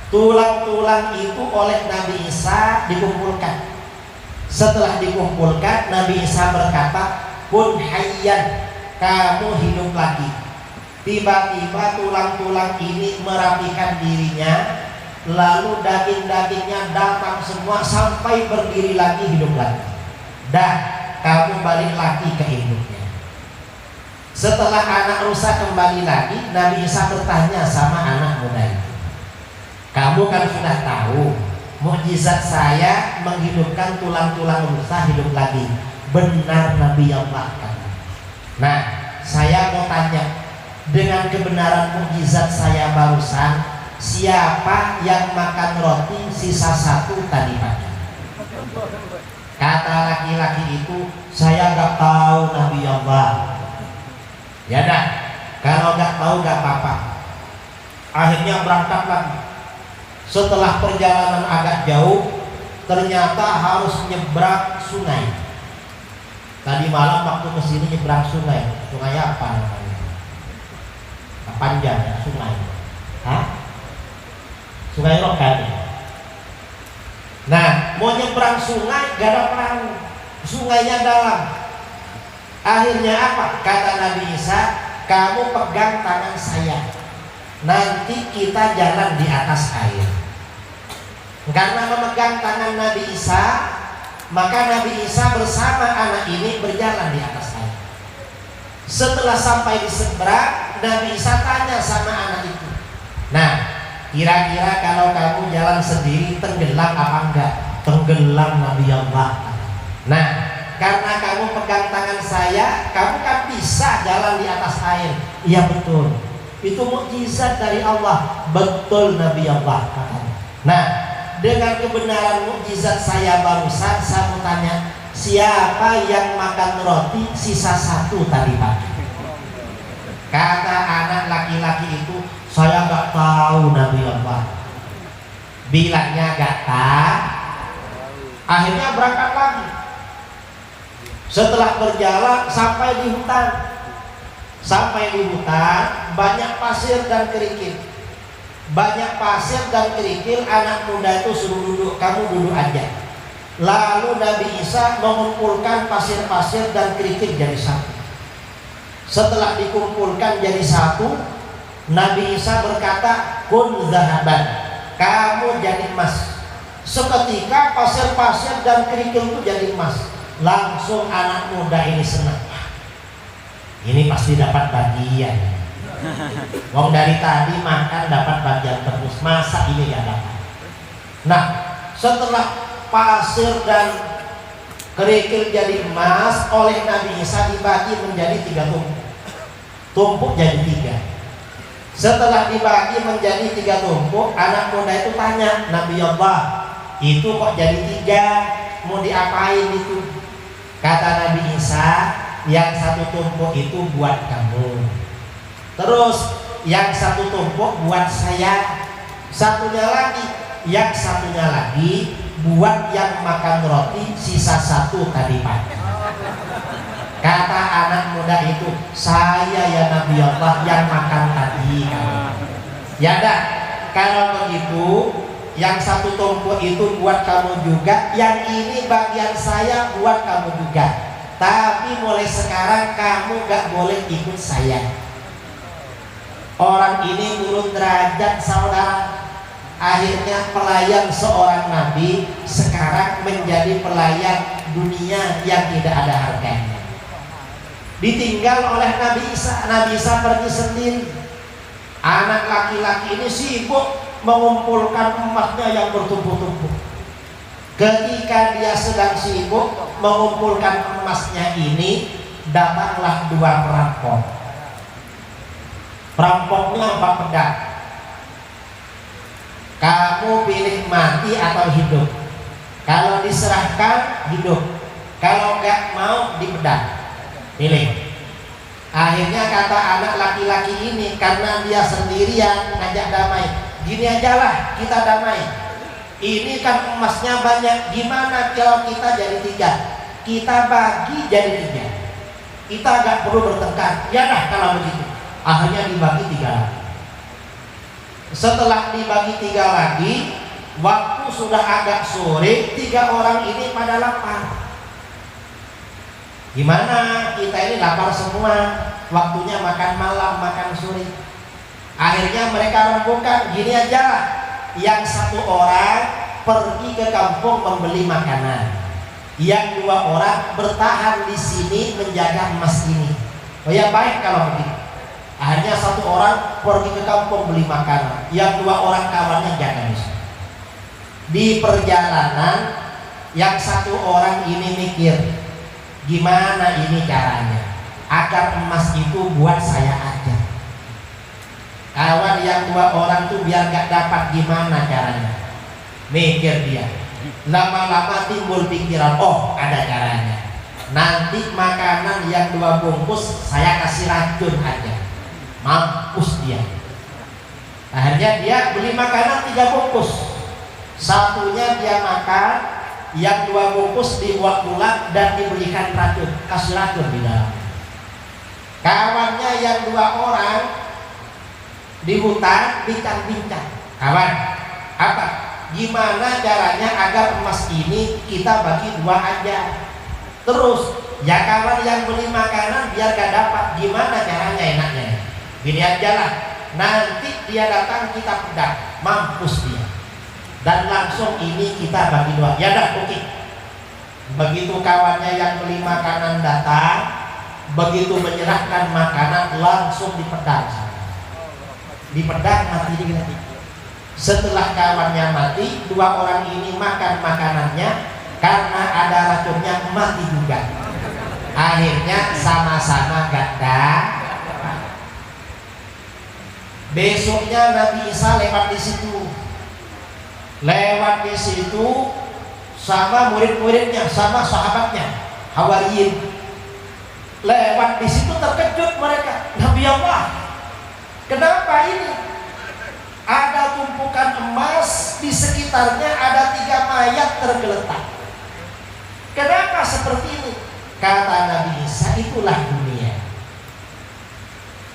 Tulang-tulang itu oleh Nabi Isa dikumpulkan. Setelah dikumpulkan, Nabi Isa berkata, "Kun hayyan, kamu hidup lagi." Tiba-tiba tulang-tulang ini merapikan dirinya, lalu daging-dagingnya datang semua sampai berdiri lagi, hidup lagi. Dah, kamu balik lagi ke induknya. Setelah anak rusa kembali lagi, Nabi Isa bertanya sama anak muda itu, "Kamu kan sudah tahu mukjizat saya menghidupkan tulang-tulang rusa hidup lagi. Benar Nabi Allah kan? Nah, saya mau tanya, dengan kebenaran mukjizat saya barusan, siapa yang makan roti sisa 1 tadi pagi?" Kata laki-laki itu, "Saya nggak tahu Nabi Allah." Ya dah, kalau nggak tahu nggak apa-apa. Akhirnya berangkat lagi. Setelah perjalanan agak jauh, ternyata harus nyebrang sungai. Tadi malam waktu kesini nyebrang sungai. Sungai apa namanya? Panjang ya, sungai. Hah? Sungai Rokan. Nah, mau nyebrang sungai gak ada perahu, sungainya dalam. Akhirnya apa? Kata Nabi Isa, "Kamu pegang tangan saya, nanti kita jalan di atas air." Karena memegang tangan Nabi Isa, maka Nabi Isa bersama anak ini berjalan di atas air. Setelah sampai di seberang, Nabi Isa tanya sama anak itu, "Nah, kira-kira kalau kamu jalan sendiri tenggelam apa enggak?" "Tenggelam Nabi Allah." "Nah, karena kamu pegang tangan saya, kamu kan bisa jalan di atas air." "Iya betul, itu mukjizat dari Allah." "Betul Nabi Allah," katanya. Nah, dengan kebenaran mukjizat saya barusan, saya mau tanya, siapa yang makan roti sisa 1 tadi pagi? Kata anak laki-laki itu, "Saya nggak tahu Nabi Allah." Bilangnya nggak tahu. Akhirnya berangkat lagi. Setelah berjalan sampai di hutan. Sampai di hutan, banyak pasir dan kerikil. Banyak pasir dan kerikil, anak muda itu suruh duduk, "Kamu duduk aja." Lalu Nabi Isa mengumpulkan pasir-pasir dan kerikil jadi satu. Setelah dikumpulkan jadi satu, Nabi Isa berkata, "Kun zahaban, kamu jadi emas." Seketika pasir-pasir dan kerikil itu jadi emas. Langsung anak muda ini senang. Ini pasti dapat bagian. Wong dari tadi makan dapat bagian terus, masa ini gak dapat? Nah, setelah pasir dan kerikil jadi emas, oleh Nabi Isa dibagi menjadi 3 tumpuk. Tumpuk jadi 3. Setelah dibagi menjadi 3 tumpuk, anak muda itu tanya, "Nabi Allah, itu kok jadi 3? Mau diapain itu?" Kata Nabi Isa, "Yang 1 tumpuk itu buat kamu. Terus yang 1 tumpuk buat saya. Yang satunya lagi buat yang makan roti sisa 1 tadi pagi." Kata anak muda itu, "Saya ya Nabi Allah yang makan tadi." Ya dah, kalau begitu yang 1 tumpuk itu buat kamu juga, yang ini bagian saya buat kamu juga. Tapi mulai sekarang kamu gak boleh ikut saya. Orang ini turun derajat saudara. Akhirnya pelayan seorang nabi sekarang menjadi pelayan dunia yang tidak ada harganya. Ditinggal oleh Nabi Isa. Nabi Isa pergi sendiri. Anak laki-laki ini sibuk mengumpulkan emasnya yang bertumpuk-tumpuk. Ketika dia sedang sibuk mengumpulkan emasnya ini, datanglah dua perampok. Perampoknya 4 pedang. Kamu pilih mati atau hidup. Kalau diserahkan hidup, kalau nggak mau dipedang. Pilih. Akhirnya kata anak laki-laki ini, karena dia sendirian ngajak damai, gini aja lah kita damai. Ini kan emasnya banyak, gimana kalau kita jadi 3? Kita bagi jadi 3. Kita agak perlu bertengkar. Ya dah kalau begitu. Akhirnya dibagi 3 lagi. Setelah dibagi 3 lagi, waktu sudah agak sore, 3 orang ini pada lapar. Gimana kita ini lapar semua, waktunya makan malam, makan sore. Akhirnya mereka rembukan, gini aja lah, yang 1 orang pergi ke kampung membeli makanan, yang 2 orang bertahan di sini menjaga emas ini. Oh ya baik kalau begitu. Akhirnya 1 orang pergi ke kampung beli makanan, yang 2 orang kawannya jaga di sini. Di perjalanan, yang 1 orang ini mikir, gimana ini caranya agar emas itu buat saya aja. Kawan yang 2 orang tuh biar gak dapat, gimana caranya? Mikir dia. Lama-lama timbul pikiran, oh ada caranya. Nanti makanan yang 2 bungkus saya kasih racun aja. Mampus dia. Akhirnya dia beli makanan 3 bungkus. Satunya dia makan, yang 2 bungkus dibuat bulat dan diberikan racun, kasih racun di dalam. Kawannya yang 2 orang di hutan bincang-bincang. Kawan, apa? Gimana caranya agar emas ini kita bagi 2 aja? Terus, ya kawan yang beli makanan biar gak dapat, gimana caranya enaknya? Gini aja lah, nanti dia datang kita pedang, mampus dia. Dan langsung ini kita bagi 2. Ya dah, oke. Begitu kawannya yang beli makanan datang, begitu menyerahkan makanan langsung dipedang. Dipedang mati dia. Setelah kawannya mati, 2 orang ini makan makanannya, karena ada racunnya mati juga. Akhirnya sama-sama ganda. Besoknya Nabi Isa lewat di situ. Lewat di situ sama murid-muridnya, sama sahabatnya, Hawariyin. Lewat di situ terkejut mereka. Nabi Allah, kenapa ini? Ada tumpukan emas, di sekitarnya ada 3 mayat tergeletak. Kenapa seperti ini? Kata Nabi Isa, itulah dunia.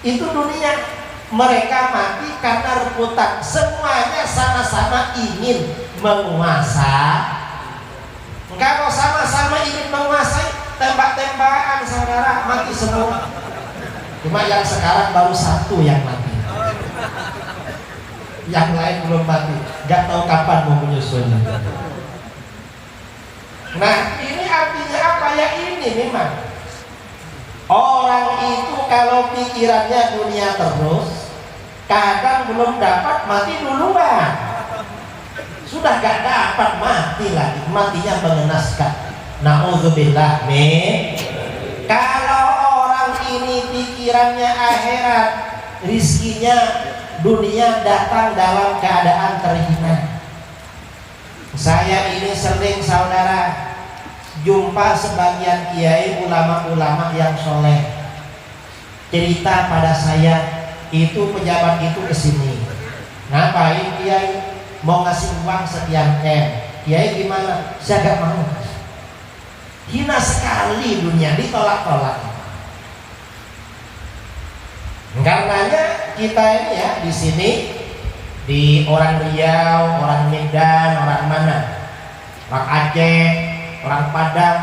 Itu dunia. Mereka mati karena rebutan. Semuanya sama-sama ingin menguasai. Kalau sama-sama ingin menguasai, tembak-tembakan saudara, mati semua. Cuma yang sekarang baru 1 yang mati, yang lain belum mati. Gak tahu kapan mau menyusul. Nah, ini artinya apa ya? Ini memang orang itu kalau pikirannya dunia terus, kadang belum dapat mati duluan. Sudah gak dapat mati lagi, matinya mengenaskan. Na'udzubillah min. Kalau orang ini pikirannya akhirat, rizkinya dunia datang dalam keadaan terhina. Saya ini sering saudara jumpa sebagian kiai ulama-ulama yang soleh cerita pada saya, itu pejabat itu kesini, ngapain kiai? Mau ngasih uang sekian M. Kiai gimana? Saya gak mau. Hina sekali dunia, ditolak-tolak. Karenanya kita ini ya di sini, di orang Riau, orang Medan, orang mana, orang Aceh, orang Padang,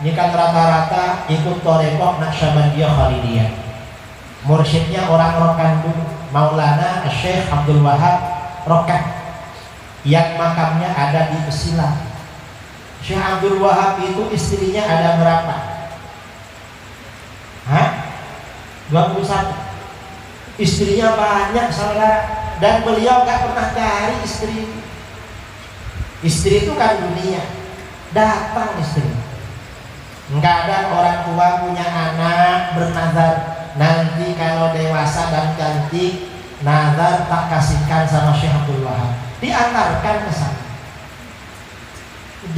ini kan rata-rata ikut Thariqah Naqsyabandiyah Khalidiyah. Mursyidnya orang Rokan dulu, Maulana Syekh Abdul Wahab Rokan, yang makamnya ada di Besilang. Syekh Abdul Wahab itu istrinya ada berapa? 21. istrinya banyak saudara, dan beliau gak pernah cari istri. Istri itu kan dunia, datang istri. Nggak ada orang tua punya anak bernazar, nanti kalau dewasa dan cantik nazar tak kasihkan sama Syekh Abdul Wahab, diantarkan ke sana.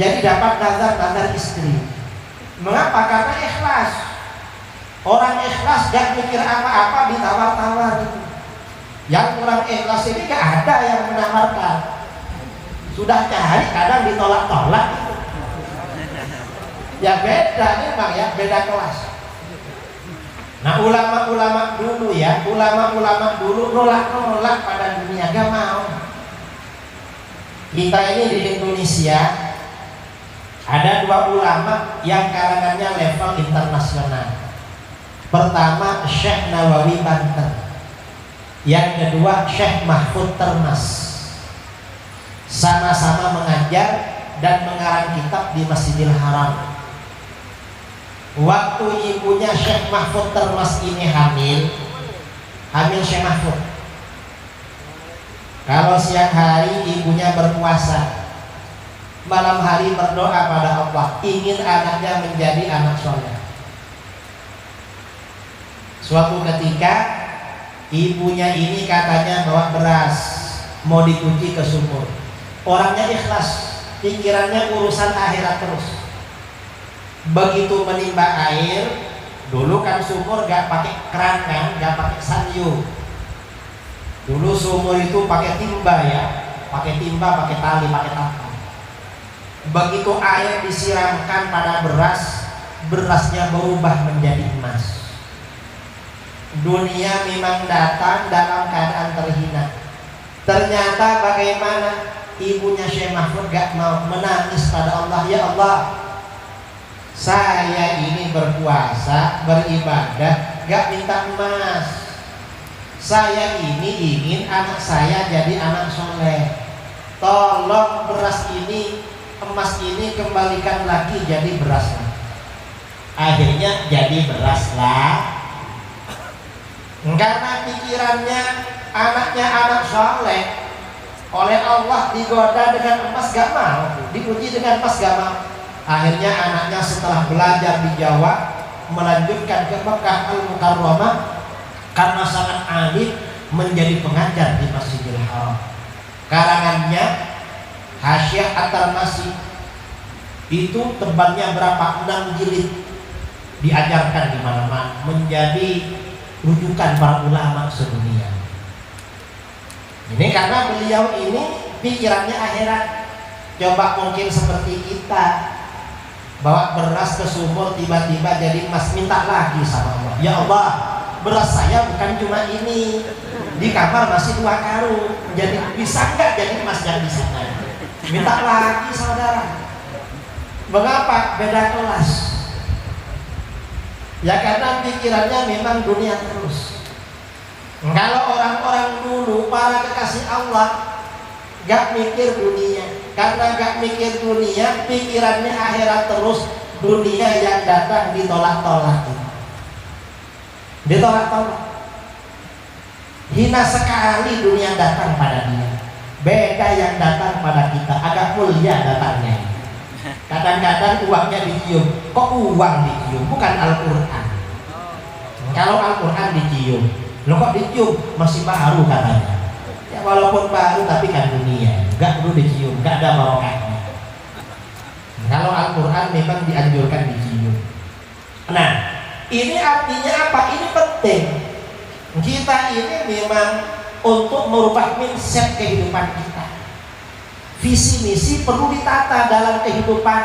Jadi dapat nazar istri. Mengapa? Karena ikhlas. Orang ikhlas gak mikir apa-apa ditawar-tawar itu. Yang kurang ikhlas ini gak ada yang menawarkan. Sudah cari kadang ditolak-tolak itu. Ya beda memang ya, beda kelas. Nah ulama-ulama dulu ya, ulama-ulama dulu nolak-nolak pada dunia, gak mau. Kita ini di Indonesia ada dua ulama yang karangannya level internasional. Pertama Syekh Nawawi Banten, yang kedua Syekh Mahfud Termas. Sama-sama mengajar dan mengarang kitab di Masjidil Haram. Waktu ibunya Syekh Mahfud Termas ini hamil Syekh Mahfud. Kalau siang hari ibunya berpuasa, malam hari berdoa pada Allah, ingin anaknya menjadi anak soleh. Suatu ketika ibunya ini katanya bawa beras mau dicuci ke sumur. Orangnya ikhlas, pikirannya urusan akhirat terus. Begitu menimba air, dulu kan sumur gak pakai keran kan, gak pakai sanyu. Dulu sumur itu pakai timba ya, pakai timba, pakai tali, pakai tampang. Begitu air disiramkan pada beras, berasnya berubah menjadi emas. Dunia memang datang dalam keadaan terhina. Ternyata bagaimana ibunya Syekh Mahfud gak mau, menangis pada Allah, ya Allah, saya ini berpuasa, beribadah, gak minta emas. Saya ini ingin anak saya jadi anak soleh. Tolong beras ini, emas ini kembalikan lagi jadi beras. Akhirnya jadi beras lah. Karena pikirannya anaknya anak soleh, oleh Allah digoda dengan emas gak mau, diuji dengan emas gak mau. Akhirnya anaknya setelah belajar di Jawa melanjutkan ke Mekah Al-Mukarramah karena sangat alim menjadi pengajar di Masjidil Haram. Karangannya Hasyiah At-Tarmasi itu tebalnya berapa? 6 jilid, diajarkan di mana-mana, menjadi rujukan para ulama sedunia. Ini karena beliau ini pikirannya akhirat. Coba mungkin seperti kita bawa beras ke sumur, tiba-tiba jadi emas, minta lagi sama Allah, ya Allah, beras saya bukan cuma ini, di kamar masih 2 karung, jadi bisa nggak jadi emas yang di sana? Minta lagi saudara. Mengapa? Beda kelas. Ya karena pikirannya memang dunia terus. Kalau orang-orang dulu para kekasih Allah gak mikir dunia. Karena gak mikir dunia, pikirannya akhirat terus. Dunia yang datang ditolak-tolak. Ditolak-tolak. Hina sekali dunia datang pada dia. Beda yang datang pada kita, agak mulia datangnya. Kadang-kadang uangnya dicium. Kok uang dicium? Bukan Al-Quran. Kalau Al-Quran dicium, lo kok dicium? Masih baru katanya. Ya walaupun baru tapi kan dunia, nggak perlu dicium, nggak ada barokahnya. Kalau Al-Quran memang dianjurkan dicium. Nah, ini artinya apa? Ini penting. Kita ini memang untuk merubah mindset kehidupan kita. Visi misi perlu ditata dalam kehidupan.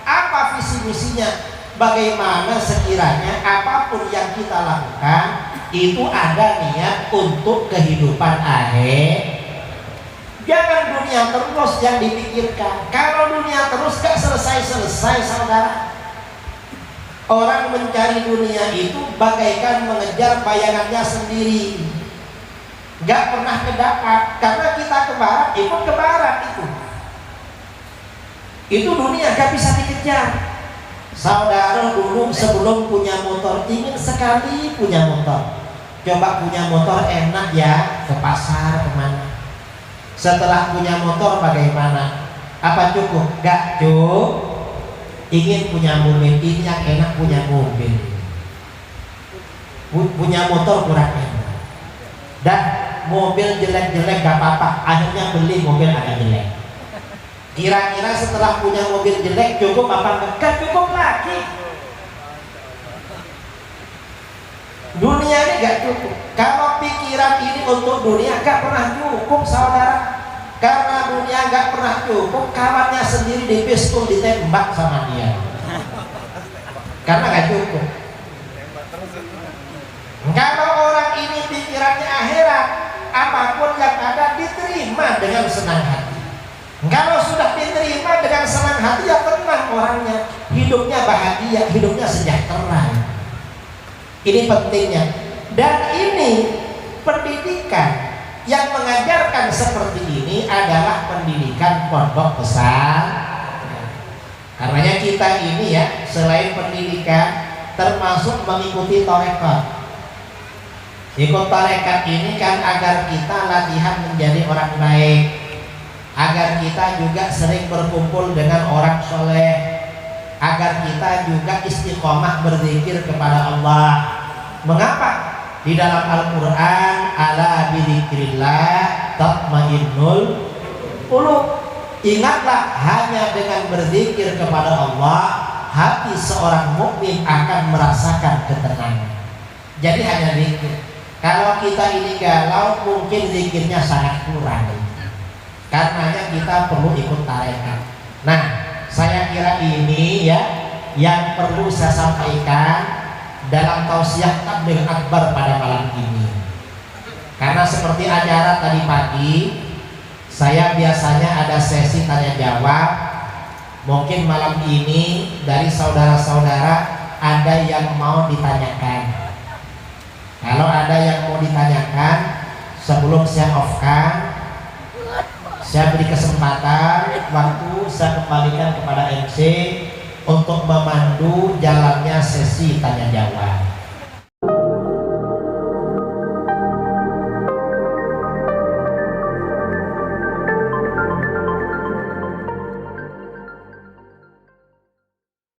Apa visi misinya? Bagaimana sekiranya apapun yang kita lakukan itu ada niat untuk kehidupan akhir. Jangan dunia terus yang dipikirkan. Kalau dunia terus gak selesai-selesai saudara. Orang mencari dunia itu bagaikan mengejar bayangannya sendiri, gak pernah kedapat. Karena kita ke barat, ikut ke barat itu dunia gak bisa dikejar. Saudara dulu sebelum punya motor ingin sekali punya motor, Coba punya motor enak ya, ke pasar kemana. Setelah punya motor bagaimana? Apa cukup? Gak cukup. Ingin punya mobil, ini yang enak punya mobil. Punya motor kurang enak. Dan mobil jelek-jelek gak apa-apa, akhirnya beli mobil agak jelek. Kira-kira setelah punya mobil jelek cukup apa enggak? Gak cukup lagi. Dunia ini gak cukup. Kalau pikiran ini untuk dunia gak pernah cukup, saudara. Karena dunia gak pernah cukup, kawannya sendiri dipistol ditembak sama dia. Karena gak cukup. Kalau orang ini pikirannya akhirat, apapun yang ada diterima dengan senang hati. Kalau sudah diterima dengan senang hati, ya tenang orangnya, hidupnya bahagia, hidupnya sejahtera. Ini pentingnya. Dan ini pendidikan yang mengajarkan seperti ini adalah pendidikan pondok pesantren. Karenanya kita ini ya, selain pendidikan termasuk mengikuti tarekat. Ikut tarekat ini kan agar kita latihan menjadi orang baik, agar kita juga sering berkumpul dengan orang soleh, agar kita juga istiqomah berzikir kepada Allah. Mengapa? Di dalam Al-Quran, ala bidzikrillah tatmainnul qulub. Ingatlah, hanya dengan berzikir kepada Allah hati seorang mukmin akan merasakan ketenangan. Jadi hanya zikir. Kalau kita ini galau, mungkin zikirnya sangat kurang. Karenanya kita perlu ikut tarekat. Nah, saya kira ini ya yang perlu saya sampaikan dalam tausiah tabligh akbar pada malam ini. Karena seperti acara tadi pagi, saya biasanya ada sesi tanya jawab. Mungkin malam ini dari saudara-saudara ada yang mau ditanyakan. Kalau ada yang mau ditanyakan, sebelum saya off-kan, saya beri kesempatan waktu, saya kembalikan kepada MC untuk memandu jalannya sesi tanya jawab.